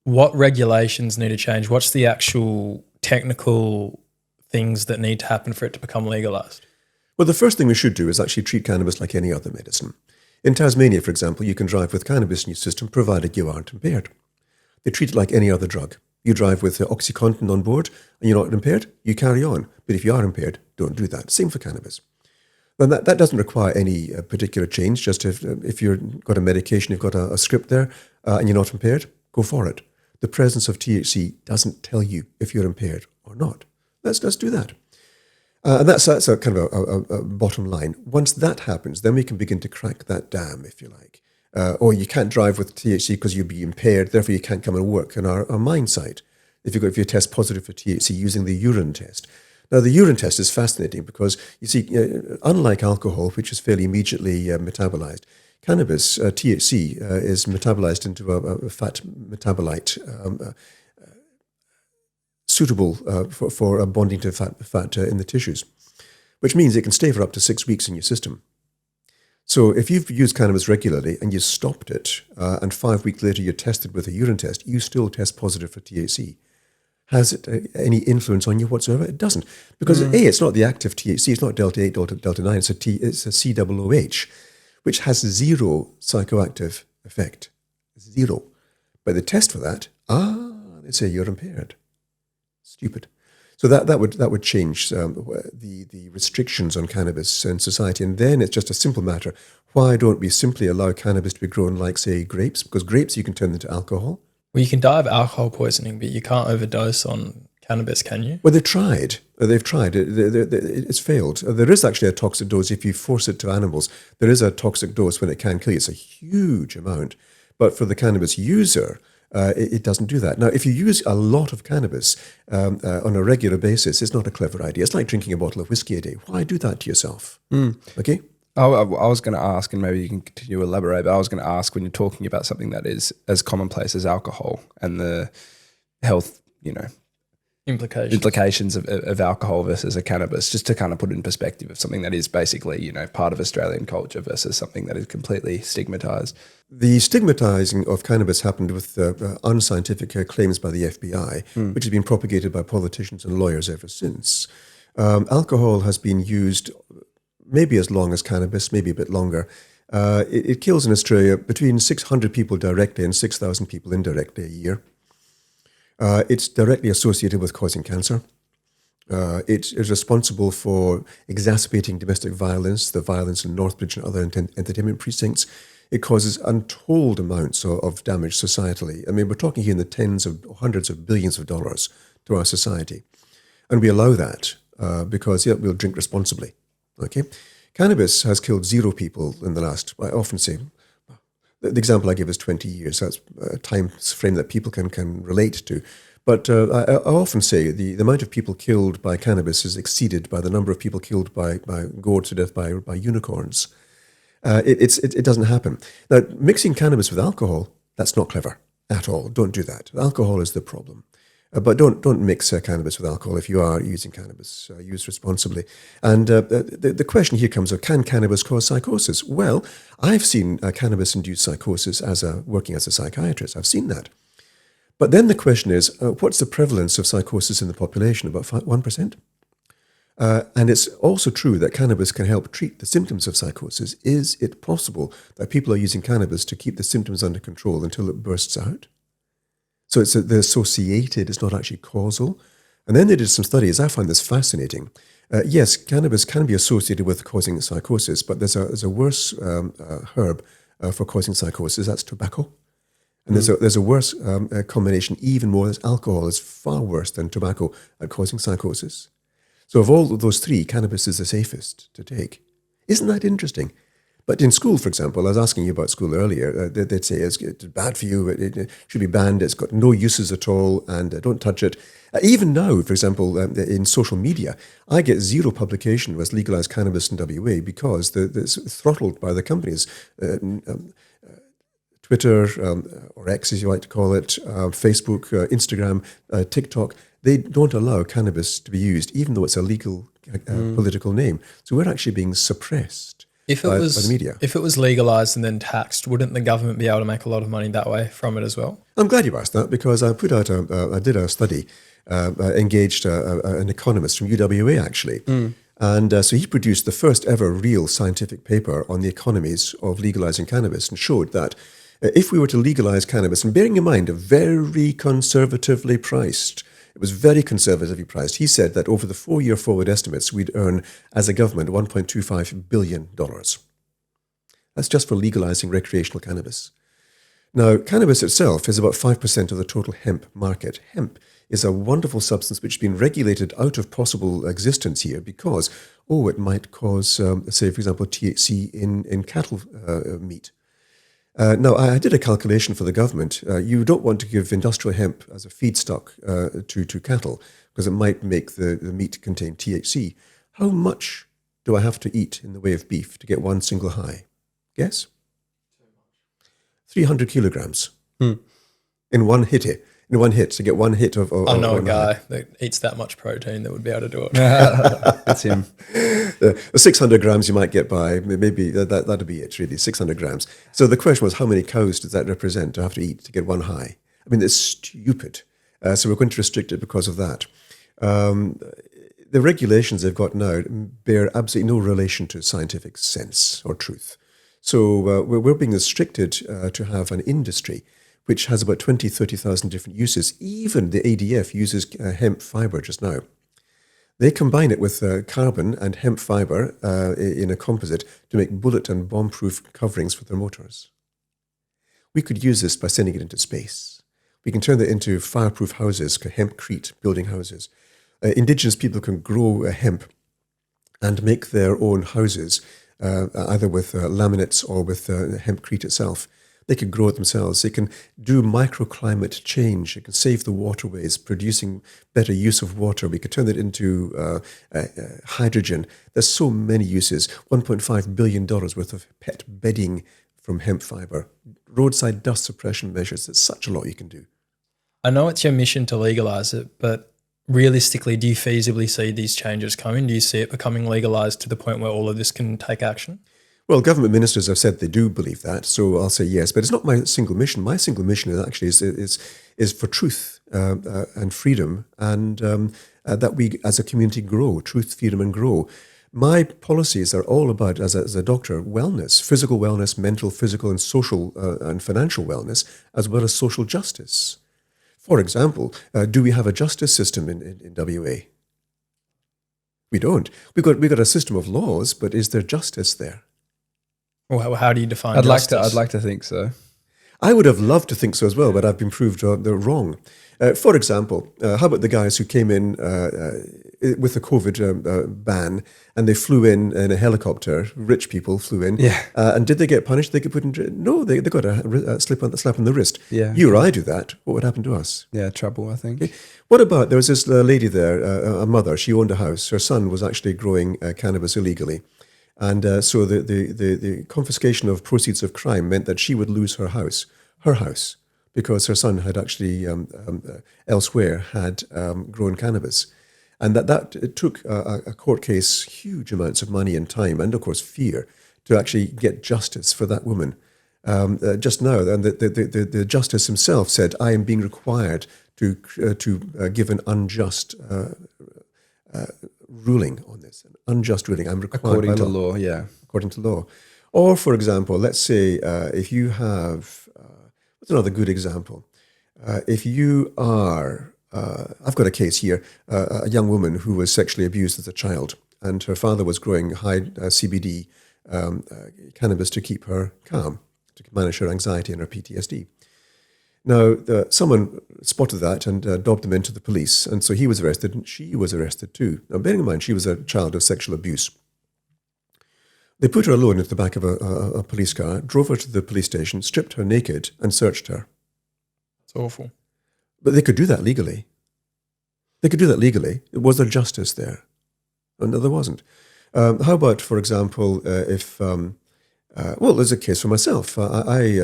what regulations need to change? What's the actual technical things that need to happen for it to become legalised? Well, the first thing we should do is actually treat cannabis like any other medicine. In Tasmania, for example, you can drive with cannabis in your system provided you aren't impaired. They treat it like any other drug. You drive with OxyContin on board and you're not impaired, you carry on. But if you are impaired, don't do that. Same for cannabis. And that doesn't require any particular change. Just if you've got a medication, you've got a script there and you're not impaired, go for it. The presence of THC doesn't tell you if you're impaired or not. Let's do that. And that's a kind of a bottom line. Once that happens, then we can begin to crack that dam, if you like. Or you can't drive with THC because you'll be impaired, therefore you can't come and work in our mine site if you test positive for THC using the urine test. Now, the urine test is fascinating because, you see, unlike alcohol, which is fairly immediately metabolized, cannabis, THC, is metabolized into a fat metabolite. suitable for bonding to fat in the tissues, which means it can stay for up to 6 weeks in your system. So if you've used cannabis regularly and you stopped it, and 5 weeks later you're tested with a urine test, you still test positive for THC. Has it any influence on you whatsoever? It doesn't. Because A, it's not the active THC, it's not Delta 8, Delta 9, it's a COOH, which has zero psychoactive effect. Zero. But the test for that, they say you're impaired. Stupid. So that would change the restrictions on cannabis in society. And then it's just a simple matter. Why don't we simply allow cannabis to be grown like, say, grapes? Because grapes you can turn into alcohol. Well, you can die of alcohol poisoning, but you can't overdose on cannabis, can you? Well, they've tried. It's failed. There is actually a toxic dose if you force it to animals. There is a toxic dose when it can kill you. It's a huge amount. But for the cannabis user, it doesn't do that. Now, if you use a lot of cannabis on a regular basis, it's not a clever idea. It's like drinking a bottle of whiskey a day. Why do that to yourself? Okay? I was going to ask, and maybe you can continue to elaborate, but I was going to ask, when you're talking about something that is as commonplace as alcohol and the health, implications of alcohol versus a cannabis, just to kind of put it in perspective of something that is basically, part of Australian culture versus something that is completely stigmatized. The stigmatizing of cannabis happened with unscientific claims by the FBI, which has been propagated by politicians and lawyers ever since. Alcohol has been used maybe as long as cannabis, maybe a bit longer. It kills in Australia between 600 people directly and 6,000 people indirectly a year. It's directly associated with causing cancer. It is responsible for exacerbating domestic violence, the violence in Northbridge and other entertainment precincts. It causes untold amounts of damage societally. I mean, we're talking here in the tens of hundreds of billions of dollars to our society. And we allow that because we'll drink responsibly. Okay, cannabis has killed 0 people in the last, I often say, the example I give is 20 years. That's a time frame that people can relate to. But I often say the amount of people killed by cannabis is exceeded by the number of people killed by gored to death by unicorns. It doesn't happen. Now, mixing cannabis with alcohol, that's not clever at all. Don't do that. Alcohol is the problem. But don't mix cannabis with alcohol if you are using cannabis. Use responsibly. And the question here comes of, can cannabis cause psychosis? Well, I've seen cannabis-induced psychosis working as a psychiatrist. I've seen that. But then the question is, what's the prevalence of psychosis in the population? About 1%? And it's also true that cannabis can help treat the symptoms of psychosis. Is it possible that people are using cannabis to keep the symptoms under control until it bursts out? So they're associated, it's not actually causal. And then they did some studies. I find this fascinating. Yes, cannabis can be associated with causing psychosis, but there's a worse herb for causing psychosis. That's tobacco. And there's a worse combination, even more. Alcohol is far worse than tobacco at causing psychosis. So of all of those 3, cannabis is the safest to take. Isn't that interesting? But in school, for example, I was asking you about school earlier, they'd say it's bad for you, it should be banned, it's got no uses at all, and don't touch it. Even now, for example, in social media, I get 0 publication with Legalise Cannabis in WA because it's throttled by the companies. Twitter, or X as you like to call it, Facebook, Instagram, TikTok, they don't allow cannabis to be used, even though it's a legal political name. So we're actually being suppressed. By the media. If it was legalised and then taxed, wouldn't the government be able to make a lot of money that way from it as well? I'm glad you asked that because I did a study, engaged an economist from UWA actually. And so he produced the first ever real scientific paper on the economies of legalising cannabis and showed that if we were to legalise cannabis, and bearing in mind, very conservatively priced, it was very conservatively priced. He said that over the 4-year forward estimates, we'd earn, as a government, $1.25 billion. That's just for legalising recreational cannabis. Now, cannabis itself is about 5% of the total hemp market. Hemp is a wonderful substance which has been regulated out of possible existence here because, it might cause, say, for example, THC in cattle meat. Now, I did a calculation for the government. You don't want to give industrial hemp as a feedstock to cattle because it might make the meat contain THC. How much do I have to eat in the way of beef to get one single high? Guess? 300 kilograms in one hit. in one hit, to get one hit of I know a one high. guy that eats that much protein that would be able to do it. That's him. 600 grams you might get by, maybe that'd be it, really, 600 grams. So the question was, how many cows does that represent to have to eat to get one high? I mean, it's stupid. So we're going to restrict it because of that. The regulations they've got now bear absolutely no relation to scientific sense or truth. So we're being restricted to have an industry which has about 20, 30,000 different uses. Even the ADF uses hemp fiber just now. They combine it with carbon and hemp fiber in a composite to make bullet and bomb-proof coverings for their motors. We could use this by sending it into space. We can turn that into fireproof houses, hempcrete building houses. Indigenous people can grow hemp and make their own houses, either with laminates or with hempcrete itself. They can grow it themselves. They can do microclimate change. They can save the waterways, producing better use of water. We could turn it into hydrogen. There's so many uses. $1.5 billion worth of pet bedding from hemp fiber. Roadside dust suppression measures. There's such a lot you can do. I know it's your mission to legalise it, but realistically, do you feasibly see these changes coming? Do you see it becoming legalised to the point where all of this can take action? Well, government ministers have said they do believe that, so I'll say yes. But it's not my single mission. My single mission is for truth and freedom, and that we as a community grow, truth, freedom, and grow. My policies are all about, as a doctor, wellness, physical wellness, mental, physical, and social and financial wellness, as well as social justice. For example, do we have a justice system in WA? We don't. We've got a system of laws, but is there justice there? Well, how do you define I'd justice? like to think so. I would have loved to think so as well, but I've been proved they're wrong. For example, how about the guys who came in with the COVID ban and they flew in a helicopter? Rich people flew in. Yeah. And did they get punished? They get put in jail? No, they got a slap on the wrist. Yeah. You or I do that. What would happen to us? Yeah, trouble, I think. Okay. What about, there was this lady there, a mother, she owned a house. Her son was actually growing cannabis illegally. And so the confiscation of proceeds of crime meant that she would lose her house, because her son had actually elsewhere had grown cannabis. And it took a court case, huge amounts of money and time, and of course fear, to actually get justice for that woman. Just now, and the justice himself said, I am being required to give an unjust ruling on this, an unjust ruling. I'm required According by to law, yeah. According to law. Or, for example, let's say if you have, what's another good example? If you are, I've got a case here, a young woman who was sexually abused as a child, and her father was growing high CBD cannabis to keep her calm, to manage her anxiety and her PTSD. Now, someone spotted that and dobbed him into the police, and so he was arrested, and she was arrested too. Now, bearing in mind, she was a child of sexual abuse. They put her alone into the back of a police car, drove her to the police station, stripped her naked, and searched her. It's awful. But they could do that legally. Was there justice there? And no, there wasn't. How about, for example, if... well, there's a case for myself. I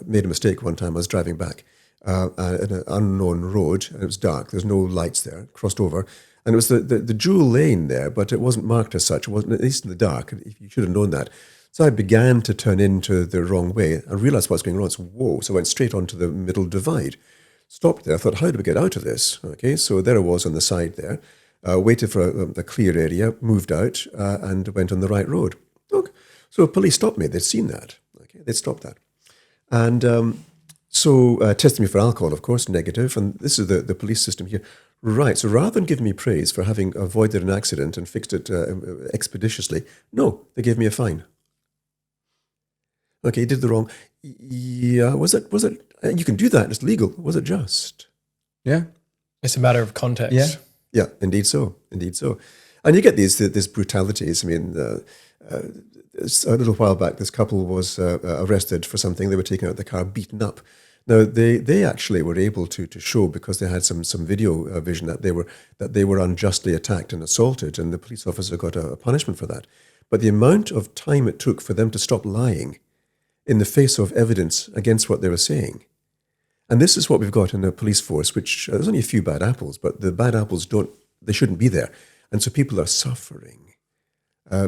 made a mistake one time. I was driving back on an unknown road, and it was dark. There's no lights there. Crossed over, and it was the dual lane there, but it wasn't marked as such. It wasn't, at least in the dark. You should have known that. So I began to turn into the wrong way. I realised what's going on. So whoa! So I went straight onto the middle divide. Stopped there. I thought, how do we get out of this? Okay, so there I was on the side there. Waited for a clear area, moved out, and went on the right road. Okay. So police stopped me. They'd seen that. Okay, they'd stopped that. And so tested me for alcohol, of course, negative. And this is the police system here. Right, so rather than give me praise for having avoided an accident and fixed it expeditiously, no, they gave me a fine. Okay, you did the wrong. Yeah, was it? You can do that. It's legal. Was it just? Yeah. It's a matter of context. Yeah. Yeah, indeed so. And you get these brutalities. I mean, a little while back, this couple was arrested for something. They were taken out of the car, beaten up. Now they actually were able to show, because they had some video vision, that they were unjustly attacked and assaulted, and the police officer got a punishment for that. But the amount of time it took for them to stop lying in the face of evidence against what they were saying, And this is what we've got in the police force, which there's only a few bad apples, but the bad apples they shouldn't be there. And so people are suffering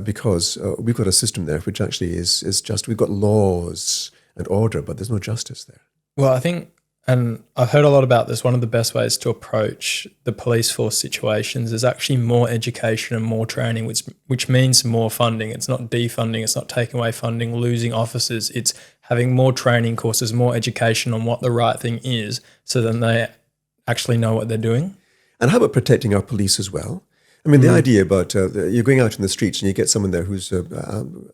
because we've got a system there which actually is just, we've got laws and order, but there's no justice there. Well, I think, and I've heard a lot about this, one of the best ways to approach the police force situations is actually more education and more training, which means more funding. It's not defunding, it's not taking away funding, losing officers. It's having more training courses, more education on what the right thing is, so then they actually know what they're doing. And how about protecting our police as well? I mean, the idea about you're going out in the streets and you get someone there who's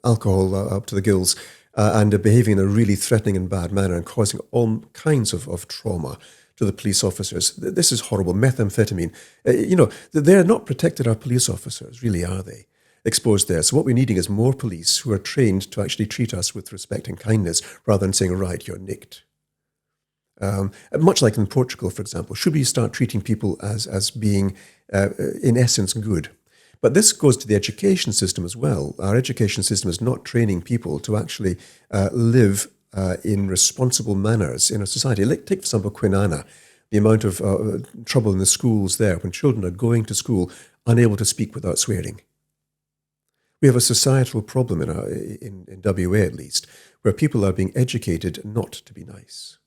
alcohol up to the gills and behaving in a really threatening and bad manner and causing all kinds of trauma to the police officers. This is horrible. Methamphetamine. They're not protected, our police officers, really, are they? Exposed there. So what we're needing is more police who are trained to actually treat us with respect and kindness rather than saying, right, you're nicked. Much like in Portugal, for example, should we start treating people as being, in essence, good? But this goes to the education system as well. Our education system is not training people to actually live in responsible manners in a society. Take, for example, Kwinana, the amount of trouble in the schools there when children are going to school unable to speak without swearing. We have a societal problem in WA, at least, where people are being educated not to be nice.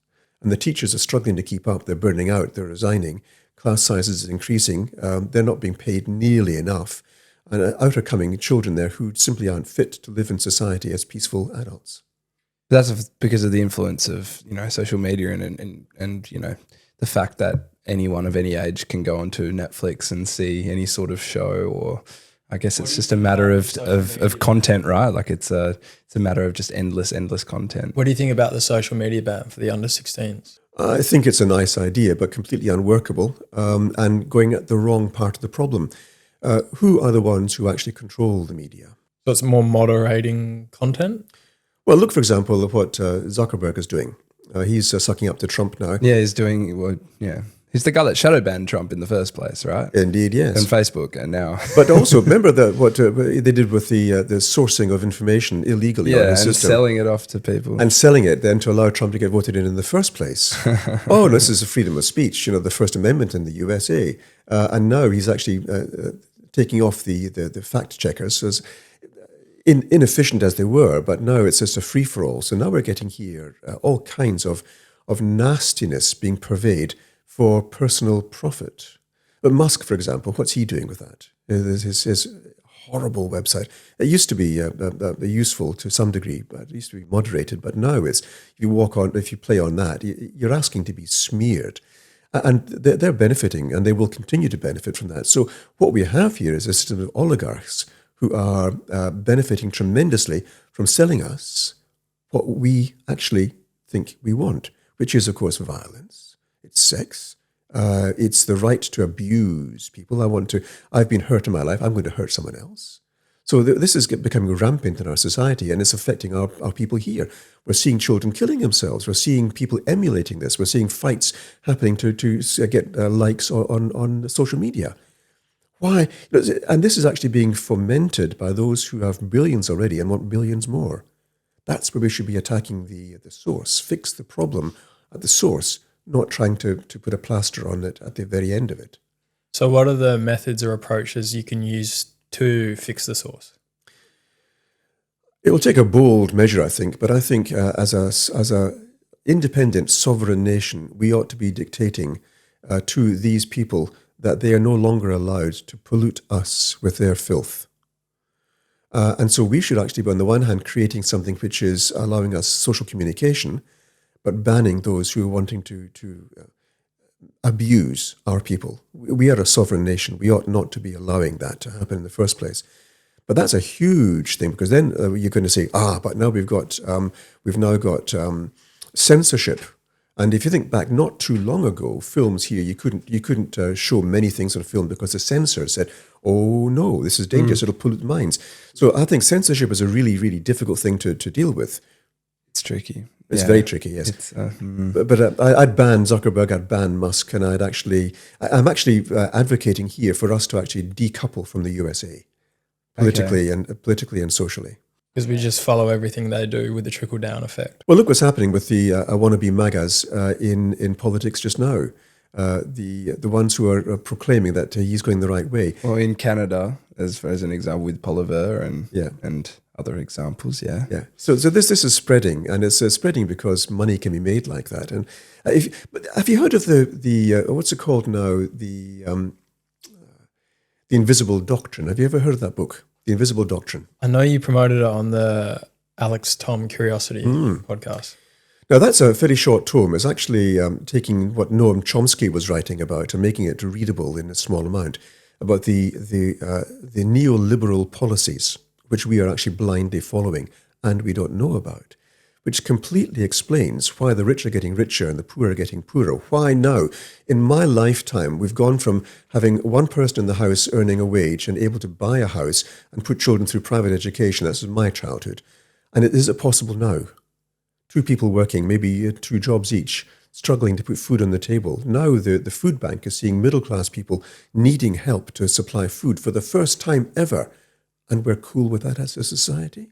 And the teachers are struggling to keep up. They're burning out. They're resigning. Class sizes are increasing. They're not being paid nearly enough. And out are coming children there who simply aren't fit to live in society as peaceful adults. That's because of the influence of social media and the fact that anyone of any age can go onto Netflix and see any sort of show, or I guess it's just a matter of content, right? Like it's a matter of just endless content. What do you think about the social media ban for the under 16s? I think it's a nice idea, but completely unworkable and going at the wrong part of the problem. Who are the ones who actually control the media? So it's more moderating content? Well, look, for example, at what Zuckerberg is doing. He's sucking up to Trump now. Yeah, he's doing, well, yeah. He's the guy that shadow banned Trump in the first place, right? Indeed, yes. And Facebook, and now. But also, remember what they did with the sourcing of information illegally on the and system. selling it off to people. And selling it then to allow Trump to get voted in the first place. Oh, this is freedom of speech, the First Amendment in the USA. And now he's actually taking off the fact checkers, as inefficient as they were, but now it's just a free-for-all. So now we're getting here all kinds of nastiness being purveyed for personal profit. But Musk, for example, what's he doing with that? His horrible website. It used to be useful to some degree, but it used to be moderated. But now if you play on that, you're asking to be smeared. And they're benefiting, and they will continue to benefit from that. So what we have here is a system of oligarchs who are benefiting tremendously from selling us what we actually think we want, which is, of course, violence. It's sex. It's the right to abuse people. I've been hurt in my life. I'm going to hurt someone else. So this is becoming rampant in our society, and it's affecting our people here. We're seeing children killing themselves. We're seeing people emulating this. We're seeing fights happening to get likes on social media. Why? And this is actually being fomented by those who have billions already and want billions more. That's where we should be attacking the source. Fix the problem at the source, not trying to put a plaster on it at the very end of it. So what are the methods or approaches you can use to fix the source? It will take a bold measure, I think, but I think as a independent sovereign nation, we ought to be dictating to these people that they are no longer allowed to pollute us with their filth. And so we should actually be, on the one hand, creating something which is allowing us social communication, but banning those who are wanting to abuse our people. We are a sovereign nation. We ought not to be allowing that to happen in the first place. But that's a huge thing, because then you're going to say, but now we've now got censorship. And if you think back, not too long ago, films here, you couldn't show many things on film because the censor said, "Oh no, this is dangerous. It'll pollute minds." So I think censorship is a really, really difficult thing to deal with. It's tricky. It's very tricky, yes. But I'd ban Zuckerberg, I'd ban Musk, and I'm actually advocating here for us to actually decouple from the USA politically and socially. because we just follow everything they do with the trickle-down effect. Well, look what's happening with the wannabe MAGAs in politics just now. The ones who are proclaiming that he's going the right way. Well, in Canada, as an example, with Poliver and other examples, yeah. So this is spreading, and it's spreading because money can be made like that. And but have you heard of the what's it called now? The Invisible Doctrine. Have you ever heard of that book, The Invisible Doctrine? I know you promoted it on the Alex Tom Curiosity podcast. Now, that's a very short tome. It's actually taking what Noam Chomsky was writing about and making it readable in a small amount, about the neoliberal policies which we are actually blindly following and we don't know about, which completely explains why the rich are getting richer and the poor are getting poorer. Why now? In my lifetime, we've gone from having one person in the house earning a wage and able to buy a house and put children through private education. That's my childhood. And is it possible now? Two people working, maybe 2 jobs each, struggling to put food on the table. Now the food bank is seeing middle-class people needing help to supply food for the first time ever. And we're cool with that as a society?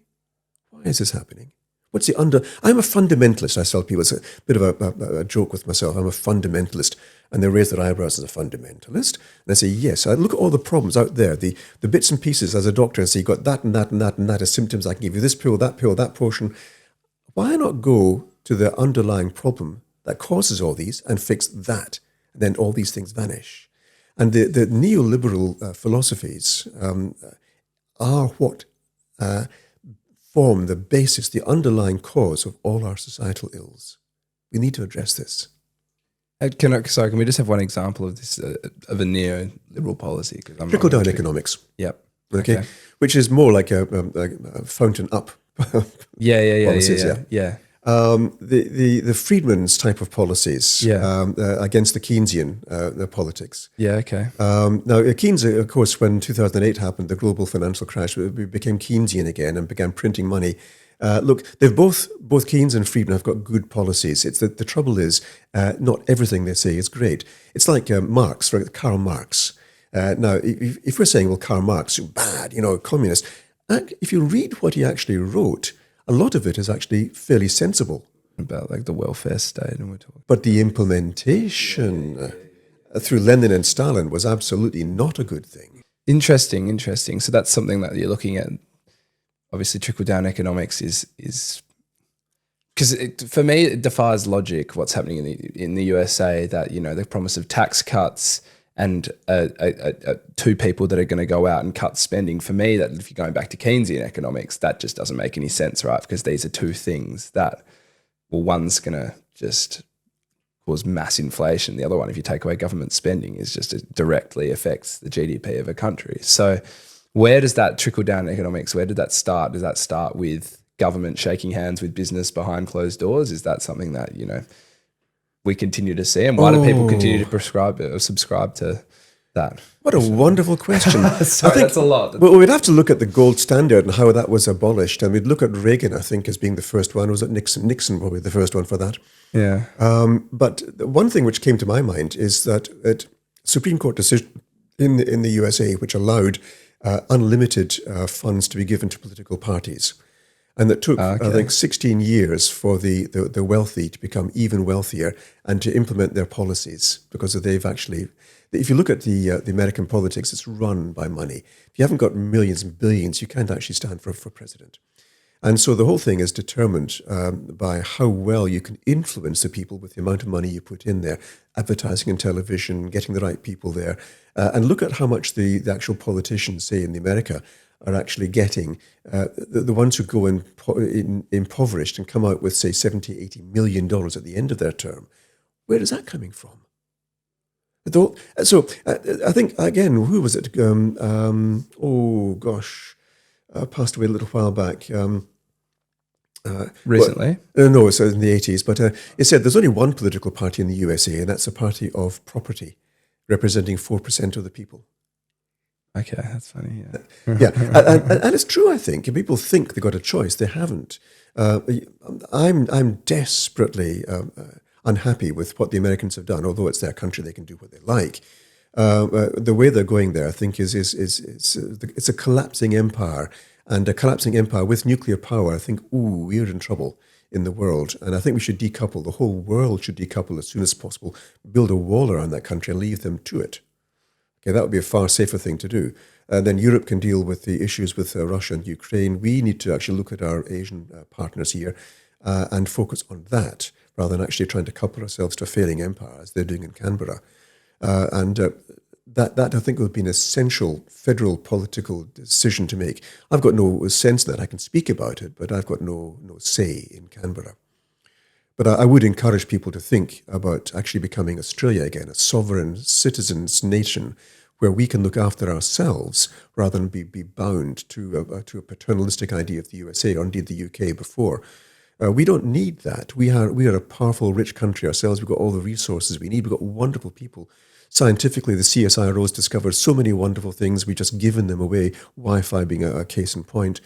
Why is this happening? I'm a fundamentalist, I tell people. It's a bit of a joke with myself. I'm a fundamentalist. And they raise their eyebrows as a fundamentalist. And I say, yes, I look at all the problems out there, the bits and pieces as a doctor, and say, you've got that and that and that and that as symptoms. I can give you this pill, that portion. Why not go to the underlying problem that causes all these and fix that? And then all these things vanish. And the neoliberal philosophies are what form the basis, the underlying cause of all our societal ills. We need to address this. Can we just have one example of this, of a neoliberal policy? Trickle-down economics. Yep. Okay. Which is more like a fountain up. policies, yeah. The Friedman's type of policies against the Keynesian politics. Yeah, okay. Now, Keynes, of course, when 2008 happened, the global financial crash, we became Keynesian again and began printing money. Look, they've both Keynes and Friedman have got good policies. It's that the trouble is not everything they say is great. It's like Marx, right? Karl Marx. Now, if we're saying, well, Karl Marx, bad, communist, if you read what he actually wrote, a lot of it is actually fairly sensible. About like the welfare state, and we're talking. But the implementation through Lenin and Stalin was absolutely not a good thing. Interesting. So that's something that you're looking at. Obviously, trickle-down economics is because for me it defies logic. What's happening in the USA, that the promise of tax cuts and 2 people that are going to go out and cut spending. For me, that if you're going back to Keynesian economics, that just doesn't make any sense, right? Because these are 2 things that, well, one's going to just cause mass inflation. The other one, if you take away government spending, is just it directly affects the GDP of a country. So where does that trickle down economics, where did that start? Does that start with government shaking hands with business behind closed doors? Is that something that, we continue to see? And why do people continue to subscribe to that? What a wonderful question. Sorry, that's a lot. Well, we'd have to look at the gold standard and how that was abolished. And we'd look at Reagan, I think, as being the first one. Was it Nixon? Nixon probably the first one for that. Yeah. But one thing which came to my mind is that a Supreme Court decision in the USA which allowed unlimited funds to be given to political parties. And that took, I think, 16 years for the wealthy to become even wealthier and to implement their policies, because they've actually, if you look at the American politics, it's run by money. If you haven't got millions and billions, you can't actually stand for president. And so the whole thing is determined by how well you can influence the people with the amount of money you put in there, advertising and television, getting the right people there. And look at how much the actual politicians, say in America, are actually getting. The ones who go impoverished and come out with, say, $70, $80 million at the end of their term. Where is that coming from? So I think, again, who was it? Passed away a little while back. Recently? No, it's in the 80s. But it said there's only one political party in the USA, and that's a party of property, representing 4% of the people. Okay, that's funny. Yeah, and it's true. I think if people think they've got a choice, they haven't. I'm desperately unhappy with what the Americans have done. Although it's their country, they can do what they like. The way they're going there, I think, is it's a collapsing empire, And a collapsing empire with nuclear power, I think, we're in trouble in the world. And I think we should decouple. The whole world should decouple as soon as possible, build a wall around that country and leave them to it. Okay, that would be a far safer thing to do. And then Europe can deal with the issues with Russia and Ukraine. We need to actually look at our Asian partners here and focus on that rather than actually trying to couple ourselves to a failing empire, as they're doing in Canberra. That I think would be an essential federal political decision to make. I've got no sense that I can speak about it, but I've got no say in Canberra. But I would encourage people to think about actually becoming Australia again, a sovereign citizens nation where we can look after ourselves rather than be bound to a paternalistic idea of the USA or indeed the UK before. We don't need that. We are a powerful, rich country ourselves. We've got all the resources we need. We've got wonderful people. Scientifically, the CSIRO's discovered so many wonderful things. We've just given them away, Wi-Fi being a case in point.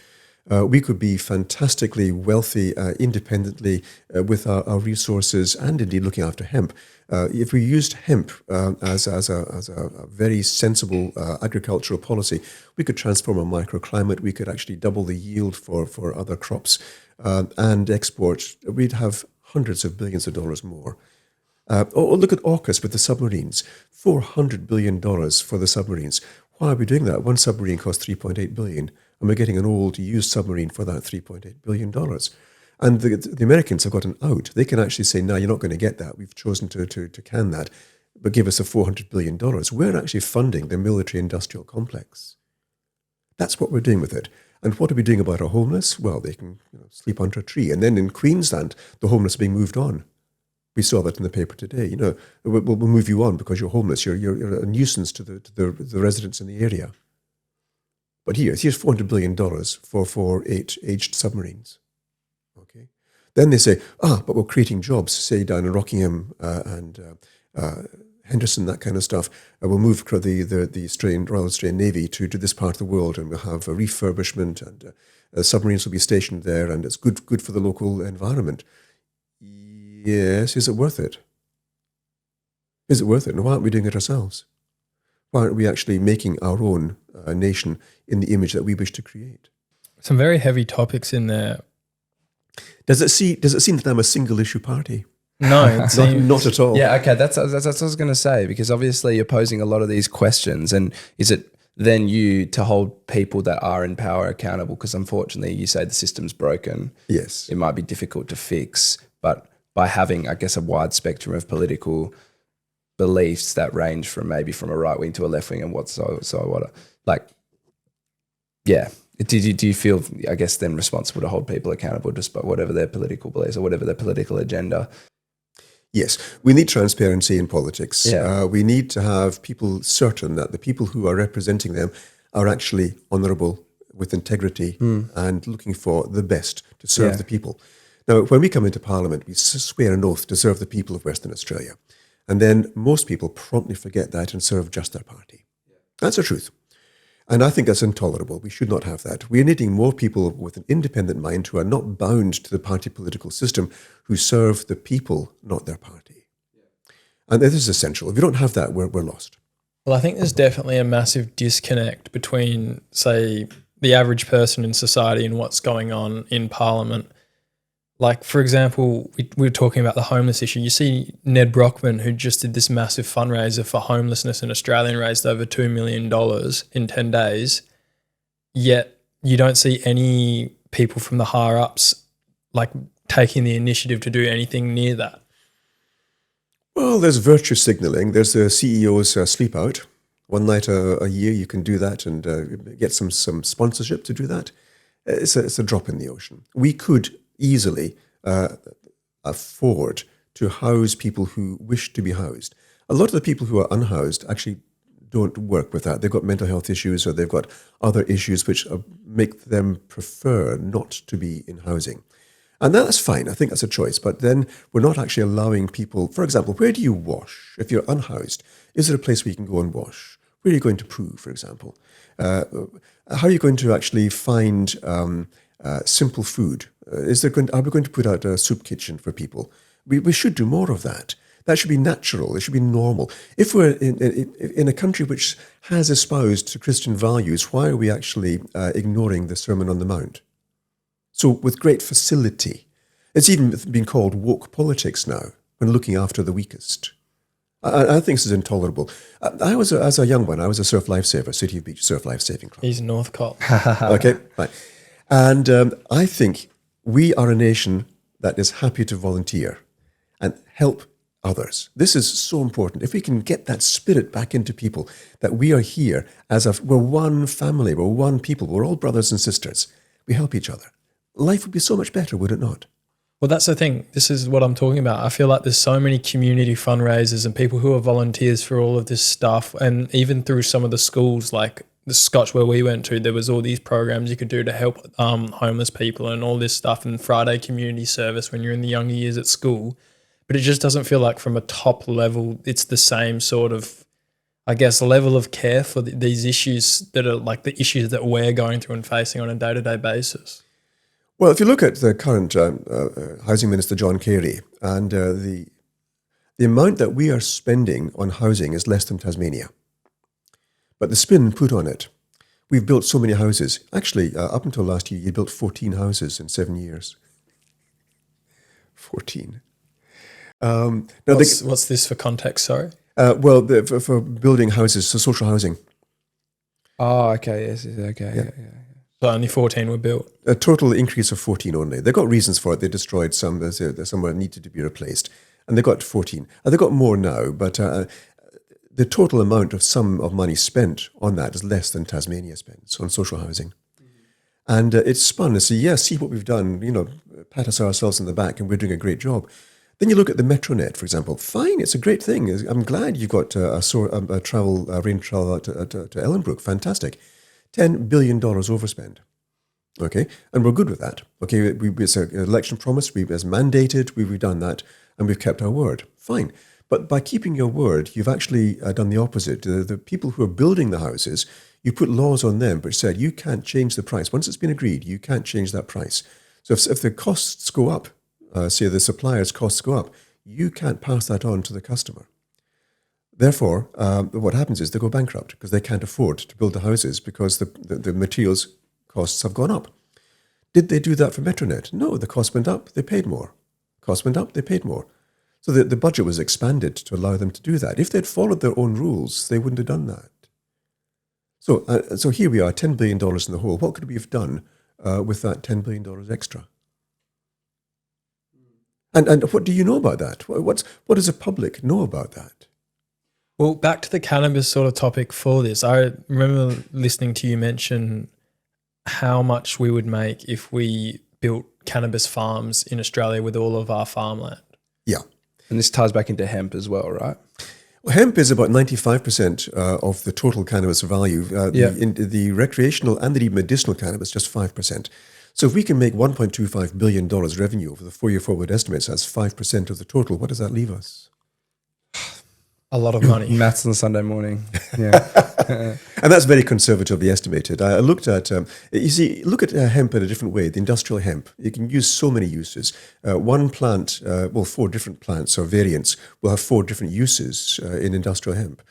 We could be fantastically wealthy independently with our resources and indeed looking after hemp. If we used hemp as a very sensible agricultural policy, we could transform a microclimate. We could actually double the yield for other crops and export. We'd have hundreds of billions of dollars more. Or look at AUKUS with the submarines, $400 billion for the submarines. Why are we doing that? One submarine costs $3.8 billion, and we're getting an old used submarine for that $3.8 billion. And the Americans have got an out. They can actually say, no, you're not going to get that. We've chosen to can that, but give us a $400 billion. We're actually funding the military-industrial complex. That's what we're doing with it. And what are we doing about our homeless? Well, they can sleep under a tree. And then in Queensland, the homeless are being moved on. We saw that in the paper today. We'll move you on because you're homeless. You're a nuisance to the residents in the area. But here's $400 billion for 8 aged submarines. Okay. Then they say, but we're creating jobs, say down in Rockingham and Henderson, that kind of stuff. We'll move the Royal Australian Navy to this part of the world, and we'll have a refurbishment, and submarines will be stationed there, and it's good for the local environment. Yes, is it worth it? Is it worth it? And why aren't we doing it ourselves? Why aren't we actually making our own nation in the image that we wish to create? Some very heavy topics in there. Does it seem that I'm a single issue party? No, it seems not at all. Yeah, okay, that's what I was going to say, because obviously you're posing a lot of these questions, and is it then you to hold people that are in power accountable? Because unfortunately you say the system's broken. Yes. It might be difficult to fix, but by having, I guess, a wide spectrum of political beliefs that range from maybe from a right wing to a left wing and what. Do you feel, I guess, then responsible to hold people accountable despite whatever their political beliefs or whatever their political agenda? Yes, we need transparency in politics. Yeah. We need to have people certain that the people who are representing them are actually honourable, with integrity and looking for the best to serve the people. Now, when we come into Parliament, we swear an oath to serve the people of Western Australia. And then most people promptly forget that and serve just their party. That's the truth. And I think that's intolerable. We should not have that. We are needing more people with an independent mind who are not bound to the party political system, who serve the people, not their party. And this is essential. If we don't have that, we're lost. Well, I think there's definitely a massive disconnect between, say, the average person in society and what's going on in Parliament. Like, for example, we were talking about the homeless issue. You see Ned Brockman, who just did this massive fundraiser for homelessness in Australia and raised over $2 million in 10 days, yet you don't see any people from the higher ups like taking the initiative to do anything near that. Well, there's virtue signalling. There's the CEO's sleep out. One night a year you can do that and get some sponsorship to do that. It's a drop in the ocean. We could easily afford to house people who wish to be housed. A lot of the people who are unhoused actually don't work with that. They've got mental health issues or they've got other issues which make them prefer not to be in housing. And that's fine. I think that's a choice. But then we're not actually allowing people, for example, where do you wash? If you're unhoused, is there a place where you can go and wash? Where are you going to poo, for example? How are you going to actually find simple food? Are we going to put out a soup kitchen for people? We should do more of that. That should be natural. It should be normal. If we're in a country which has espoused Christian values, why are we actually ignoring the Sermon on the Mount? So with great facility. It's even been called woke politics now, when looking after the weakest. I think this is intolerable. As a young one, I was a surf lifesaver, City of Beach Surf Lifesaving Club. He's Northcote. Okay, right. And I think we are a nation that is happy to volunteer and help others. This is so important. If we can get that spirit back into people, that we are here we're one family, we're one people, we're all brothers and sisters. We help each other. Life would be so much better, would it not? Well, that's the thing. This is what I'm talking about. I feel like there's so many community fundraisers and people who are volunteers for all of this stuff. And even through some of the schools, like the Scotch where we went to, there was all these programs you could do to help homeless people and all this stuff, and Friday community service when you're in the younger years at school. But it just doesn't feel like from a top level, it's the same sort of, I guess, level of care for these issues that are like the issues that we're going through and facing on a day-to-day basis. Well, if you look at the current Housing Minister, John Carey, and the amount that we are spending on housing is less than Tasmania. But the spin put on it, we've built so many houses. Actually, up until last year, you built 14 houses in 7 years. 14. What's this for context, sorry? For building houses, so social housing. Oh, okay. Yes. Okay. Yeah. So only 14 were built. A total increase of 14 only. They got reasons for it. They destroyed some. Some were needed to be replaced, and they got 14. They got more now, but the total amount of sum of money spent on that is less than Tasmania spends on social housing. And it's spun and say, yeah, see what we've done. Pat us ourselves on the back, and we're doing a great job. Then you look at the Metronet, for example. Fine, it's a great thing. I'm glad you've got a rain travel out to Ellenbrook. Fantastic. $10 billion overspend. Okay, and we're good with that. Okay, it's an election promise. As mandated, we've done that, and we've kept our word. Fine. But by keeping your word, you've actually done the opposite. The people who are building the houses, you put laws on them which said you can't change the price. Once it's been agreed, you can't change that price. So if the costs go up, say the supplier's costs go up, you can't pass that on to the customer. Therefore, what happens is they go bankrupt because they can't afford to build the houses because the materials costs have gone up. Did they do that for Metronet? No, the cost went up, they paid more. Cost went up, they paid more. So the budget was expanded to allow them to do that. If they'd followed their own rules, they wouldn't have done that. So here we are, $10 billion in the hole. What could we have done with that $10 billion extra? And what do you know about that? What does the public know about that? Well, back to the cannabis sort of topic for this. I remember listening to you mention how much we would make if we built cannabis farms in Australia with all of our farmland. Yeah. And this ties back into hemp as well, right? Well, hemp is about 95% of the total cannabis value. The recreational and the medicinal cannabis, just 5%. So if we can make $1.25 billion revenue over the 4-year forward estimates as 5% of the total, what does that leave us? A lot of money. Maths on Sunday morning. Yeah. And that's very conservatively estimated. I looked at, look at hemp in a different way, the industrial hemp. You can use so many uses. One plant, 4 different plants or variants will have 4 different uses in industrial hemp.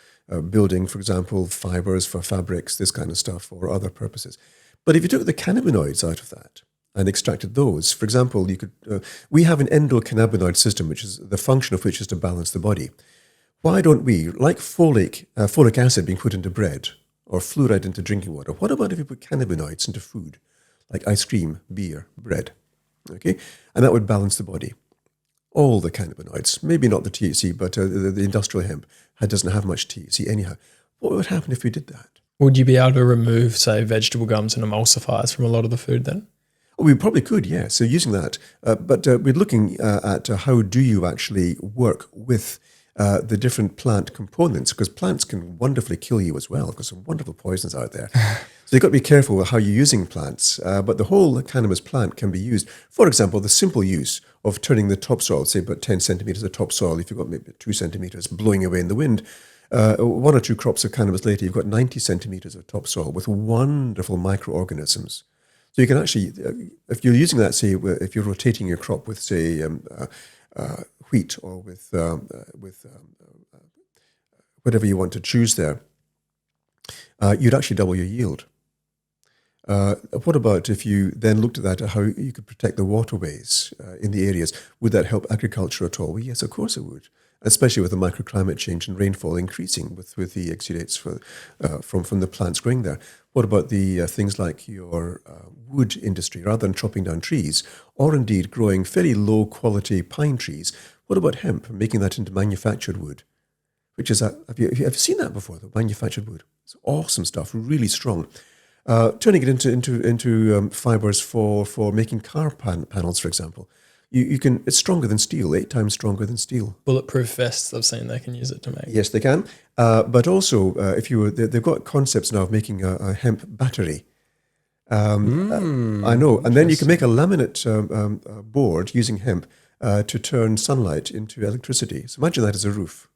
Building, for example, fibers for fabrics, this kind of stuff, or other purposes. But if you took the cannabinoids out of that and extracted those, for example, we have an endocannabinoid system, which is the function of which is to balance the body. Why don't we, like folic acid being put into bread or fluoride into drinking water, what about if we put cannabinoids into food, like ice cream, beer, bread, okay? And that would balance the body. All the cannabinoids, maybe not the THC, but the industrial hemp doesn't have much THC anyhow. What would happen if we did that? Would you be able to remove, say, vegetable gums and emulsifiers from a lot of the food then? We probably could, yeah. So using that, but we're looking at how do you actually work with the different plant components, because plants can wonderfully kill you as well. There's some wonderful poisons out there. So you've got to be careful with how you're using plants. But the whole cannabis plant can be used. For example, the simple use of turning the topsoil, say about 10 centimeters of topsoil, if you've got maybe 2 centimeters blowing away in the wind, 1 or 2 crops of cannabis later, you've got 90 centimeters of topsoil with wonderful microorganisms. So you can actually, if you're using that, say, if you're rotating your crop with, say, wheat or with whatever you want to choose there, you'd actually double your yield. What about if you then looked at that, how you could protect the waterways in the areas? Would that help agriculture at all? Well, yes, of course it would, especially with the microclimate change and rainfall increasing with the exudates from the plants growing there. What about the things like your wood industry, rather than chopping down trees, or indeed growing fairly low-quality pine trees? What about hemp, making that into manufactured wood? Which is, have you ever seen that before, the manufactured wood? It's awesome stuff, really strong. Turning it into fibers for making car panels, for example. You can. It's stronger than steel, 8 times stronger than steel. Bulletproof vests, I've seen they can use it to make. Yes, they can. But also, they've got concepts now of making a hemp battery. I know. And then you can make a laminate board using hemp to turn sunlight into electricity. So imagine that as a roof.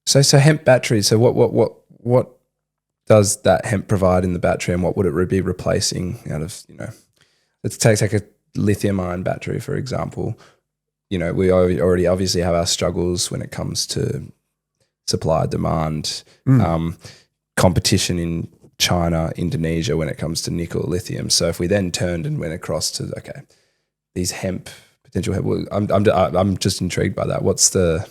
So hemp battery. So what does that hemp provide in the battery, and what would it be replacing out of, let's take a lithium-ion battery, for example. We already obviously have our struggles when it comes to supply, demand, competition in China, Indonesia when it comes to nickel, lithium. So if we then turned and went across to, these potential hemp, I'm just intrigued by that. What's the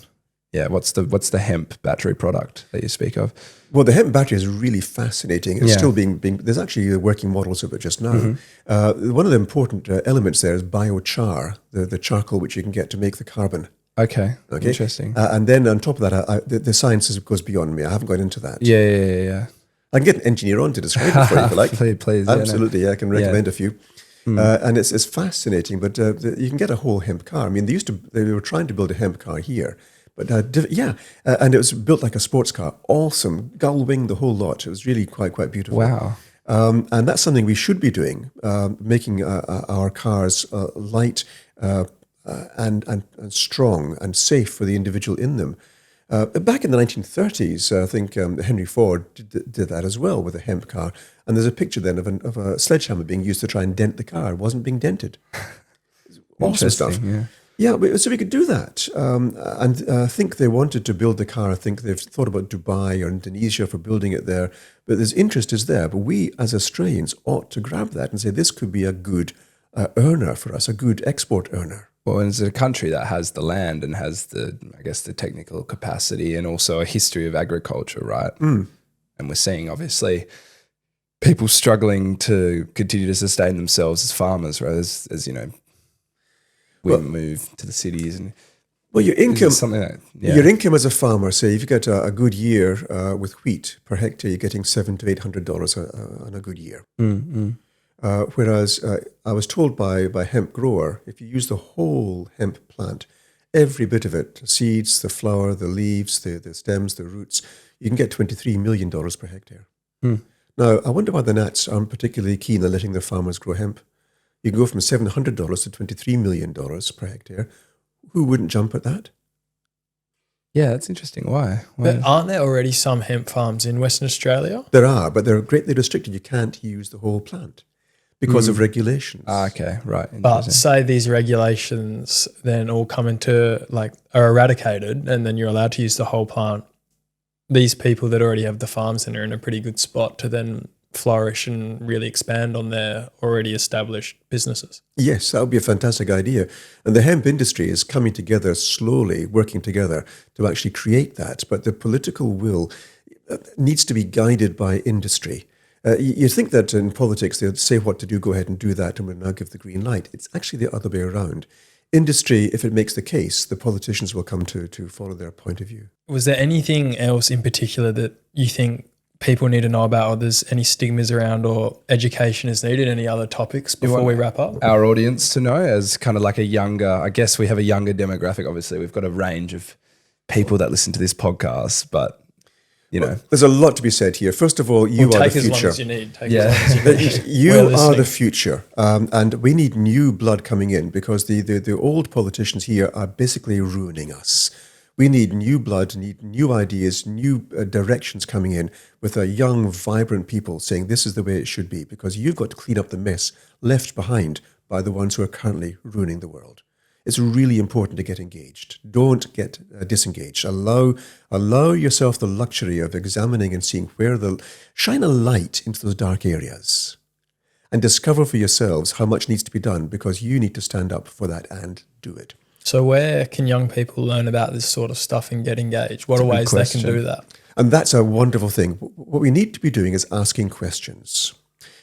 hemp battery product that you speak of? Well, the hemp battery is really fascinating. It's still being. There's actually working models of it just now. One of the important elements there is biochar, the charcoal which you can get to make the carbon. Okay. Interesting. And then on top of that, the science goes beyond me. I haven't got into that. Yeah. I can get an engineer on to describe it for you if you like. Please. Absolutely, yeah, I can recommend a few. And it's fascinating, but you can get a whole hemp car. I mean, they were trying to build a hemp car here. But and it was built like a sports car. Awesome, gull wing, the whole lot. It was really quite beautiful. Wow. And that's something we should be doing, making our cars light and strong and safe for the individual in them. Back in the 1930s, I think Henry Ford did that as well with a hemp car. And there's a picture then of a sledgehammer being used to try and dent the car. It wasn't being dented. Awesome stuff. Yeah, so we could do that. And I think they wanted to build the car. I think they've thought about Dubai or Indonesia for building it there. But there's interest is there. But we as Australians ought to grab that and say this could be a good earner for us, a good export earner. Well, and it's a country that has the land and has the technical capacity and also a history of agriculture, right? And we're seeing, obviously, people struggling to continue to sustain themselves as farmers, right? As we move to the cities. And your income, something that, your income as a farmer, say if you get a good year with wheat per hectare, you're getting $700 to $800 on a good year. Whereas I was told by a hemp grower, if you use the whole hemp plant, every bit of it, seeds, the flower, the leaves, the stems, the roots, you can get $23 million per hectare. Now, I wonder why the Nats aren't particularly keen on letting their farmers grow hemp. You can go from $700 to $23 million per hectare. Who wouldn't jump at that? Yeah, that's interesting. Why? But aren't there already some hemp farms in Western Australia? There are, but they're greatly restricted. You can't use the whole plant because of regulations. Okay, right. But say these regulations then all come into are eradicated and then you're allowed to use the whole plant. These people that already have the farms then are in a pretty good spot to then flourish and really expand on their already established businesses. Yes, that would be a fantastic idea. And the hemp industry is coming together slowly, working together to actually create that. But the political will needs to be guided by industry. You think that in politics, they'll say what to do, go ahead and do that, and we'll now give the green light. It's actually the other way around. Industry, if it makes the case, the politicians will come to follow their point of view. Was there anything else in particular that you think people need to know about, or there's any stigmas around, or education is needed? Any other topics before we wrap up? Our audience to know, as kind of like I guess we have a younger demographic. Obviously, we've got a range of people that listen to this podcast, but there's a lot to be said here. First of all, you are the future. Take as long as you need. Take as long as you need. You are the future, and we need new blood coming in because the old politicians here are basically ruining us. We need new blood, need new ideas, new directions coming in with a young, vibrant people saying this is the way it should be, because you've got to clean up the mess left behind by the ones who are currently ruining the world. It's really important to get engaged. Don't get disengaged. Allow yourself the luxury of examining and seeing shine a light into those dark areas and discover for yourselves how much needs to be done, because you need to stand up for that and do it. So where can young people learn about this sort of stuff and get engaged? What are ways they can do that? And that's a wonderful thing. What we need to be doing is asking questions.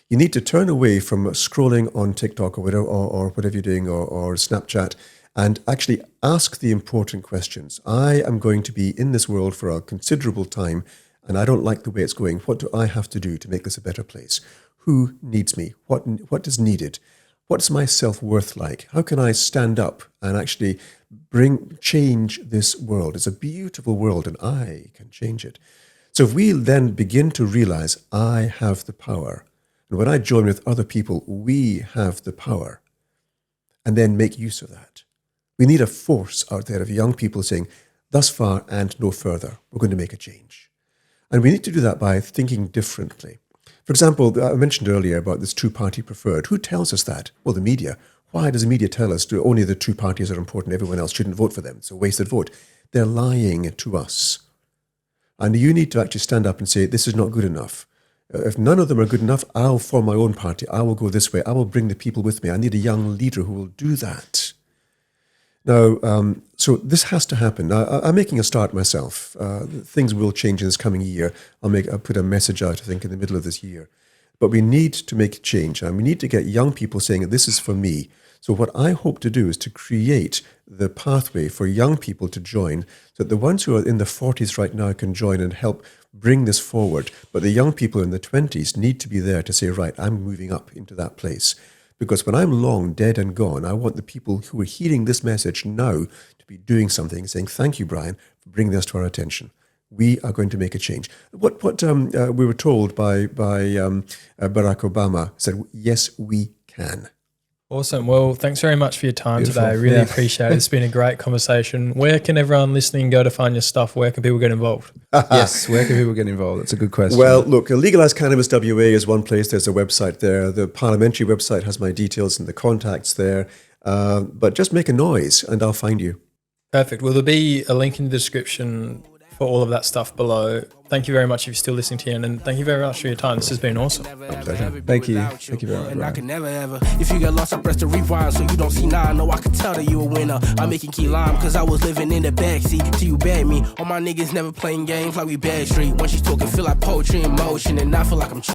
You need to turn away from scrolling on TikTok or whatever you're doing, or Snapchat, and actually ask the important questions. I am going to be in this world for a considerable time, and I don't like the way it's going. What do I have to do to make this a better place? Who needs me? What is needed? What's my self-worth like? How can I stand up and actually change this world? It's a beautiful world, and I can change it. So if we then begin to realize I have the power, and when I join with other people, we have the power, and then make use of that. We need a force out there of young people saying, thus far and no further, we're going to make a change. And we need to do that by thinking differently. For example, I mentioned earlier about this two-party preferred. Who tells us that? Well, the media. Why does the media tell us only the two parties are important, everyone else shouldn't vote for them? It's a wasted vote. They're lying to us. And you need to actually stand up and say, this is not good enough. If none of them are good enough, I'll form my own party. I will go this way. I will bring the people with me. I need a young leader who will do that. Now, so this has to happen. I'm making a start myself. Things will change in this coming year. I'll put a message out, I think, in the middle of this year. But we need to make a change, and we need to get young people saying, this is for me. So what I hope to do is to create the pathway for young people to join, so that the ones who are in the 40s right now can join and help bring this forward. But the young people in the 20s need to be there to say, right, I'm moving up into that place. Because when I'm long dead and gone, I want the people who are hearing this message now to be doing something, saying, thank you, Brian, for bringing this to our attention. We are going to make a change. What we were told by Barack Obama said, yes, we can. Awesome. Well, thanks very much for your time today. I really appreciate it. It's been a great conversation. Where can everyone listening go to find your stuff? Where can people get involved? Yes, where can people get involved? That's a good question. Well, look, Legalise Cannabis WA is one place. There's a website there. The parliamentary website has my details and the contacts there. But just make a noise and I'll find you. Perfect. Will there be a link in the description for all of that stuff below? Thank you very much if you're still listening to Ian, and thank you very much for your time. This has been awesome. Pleasure. Thank you. Thank you very much. And I can never ever. If you get lost, I press the rewind so you don't see now. I know I can tell that you a winner. I'm making key lime cause I was living in the backseat till you bag me. All my niggas never playing games like we bad street. When she's talking, feel like poetry in motion, and I feel like I'm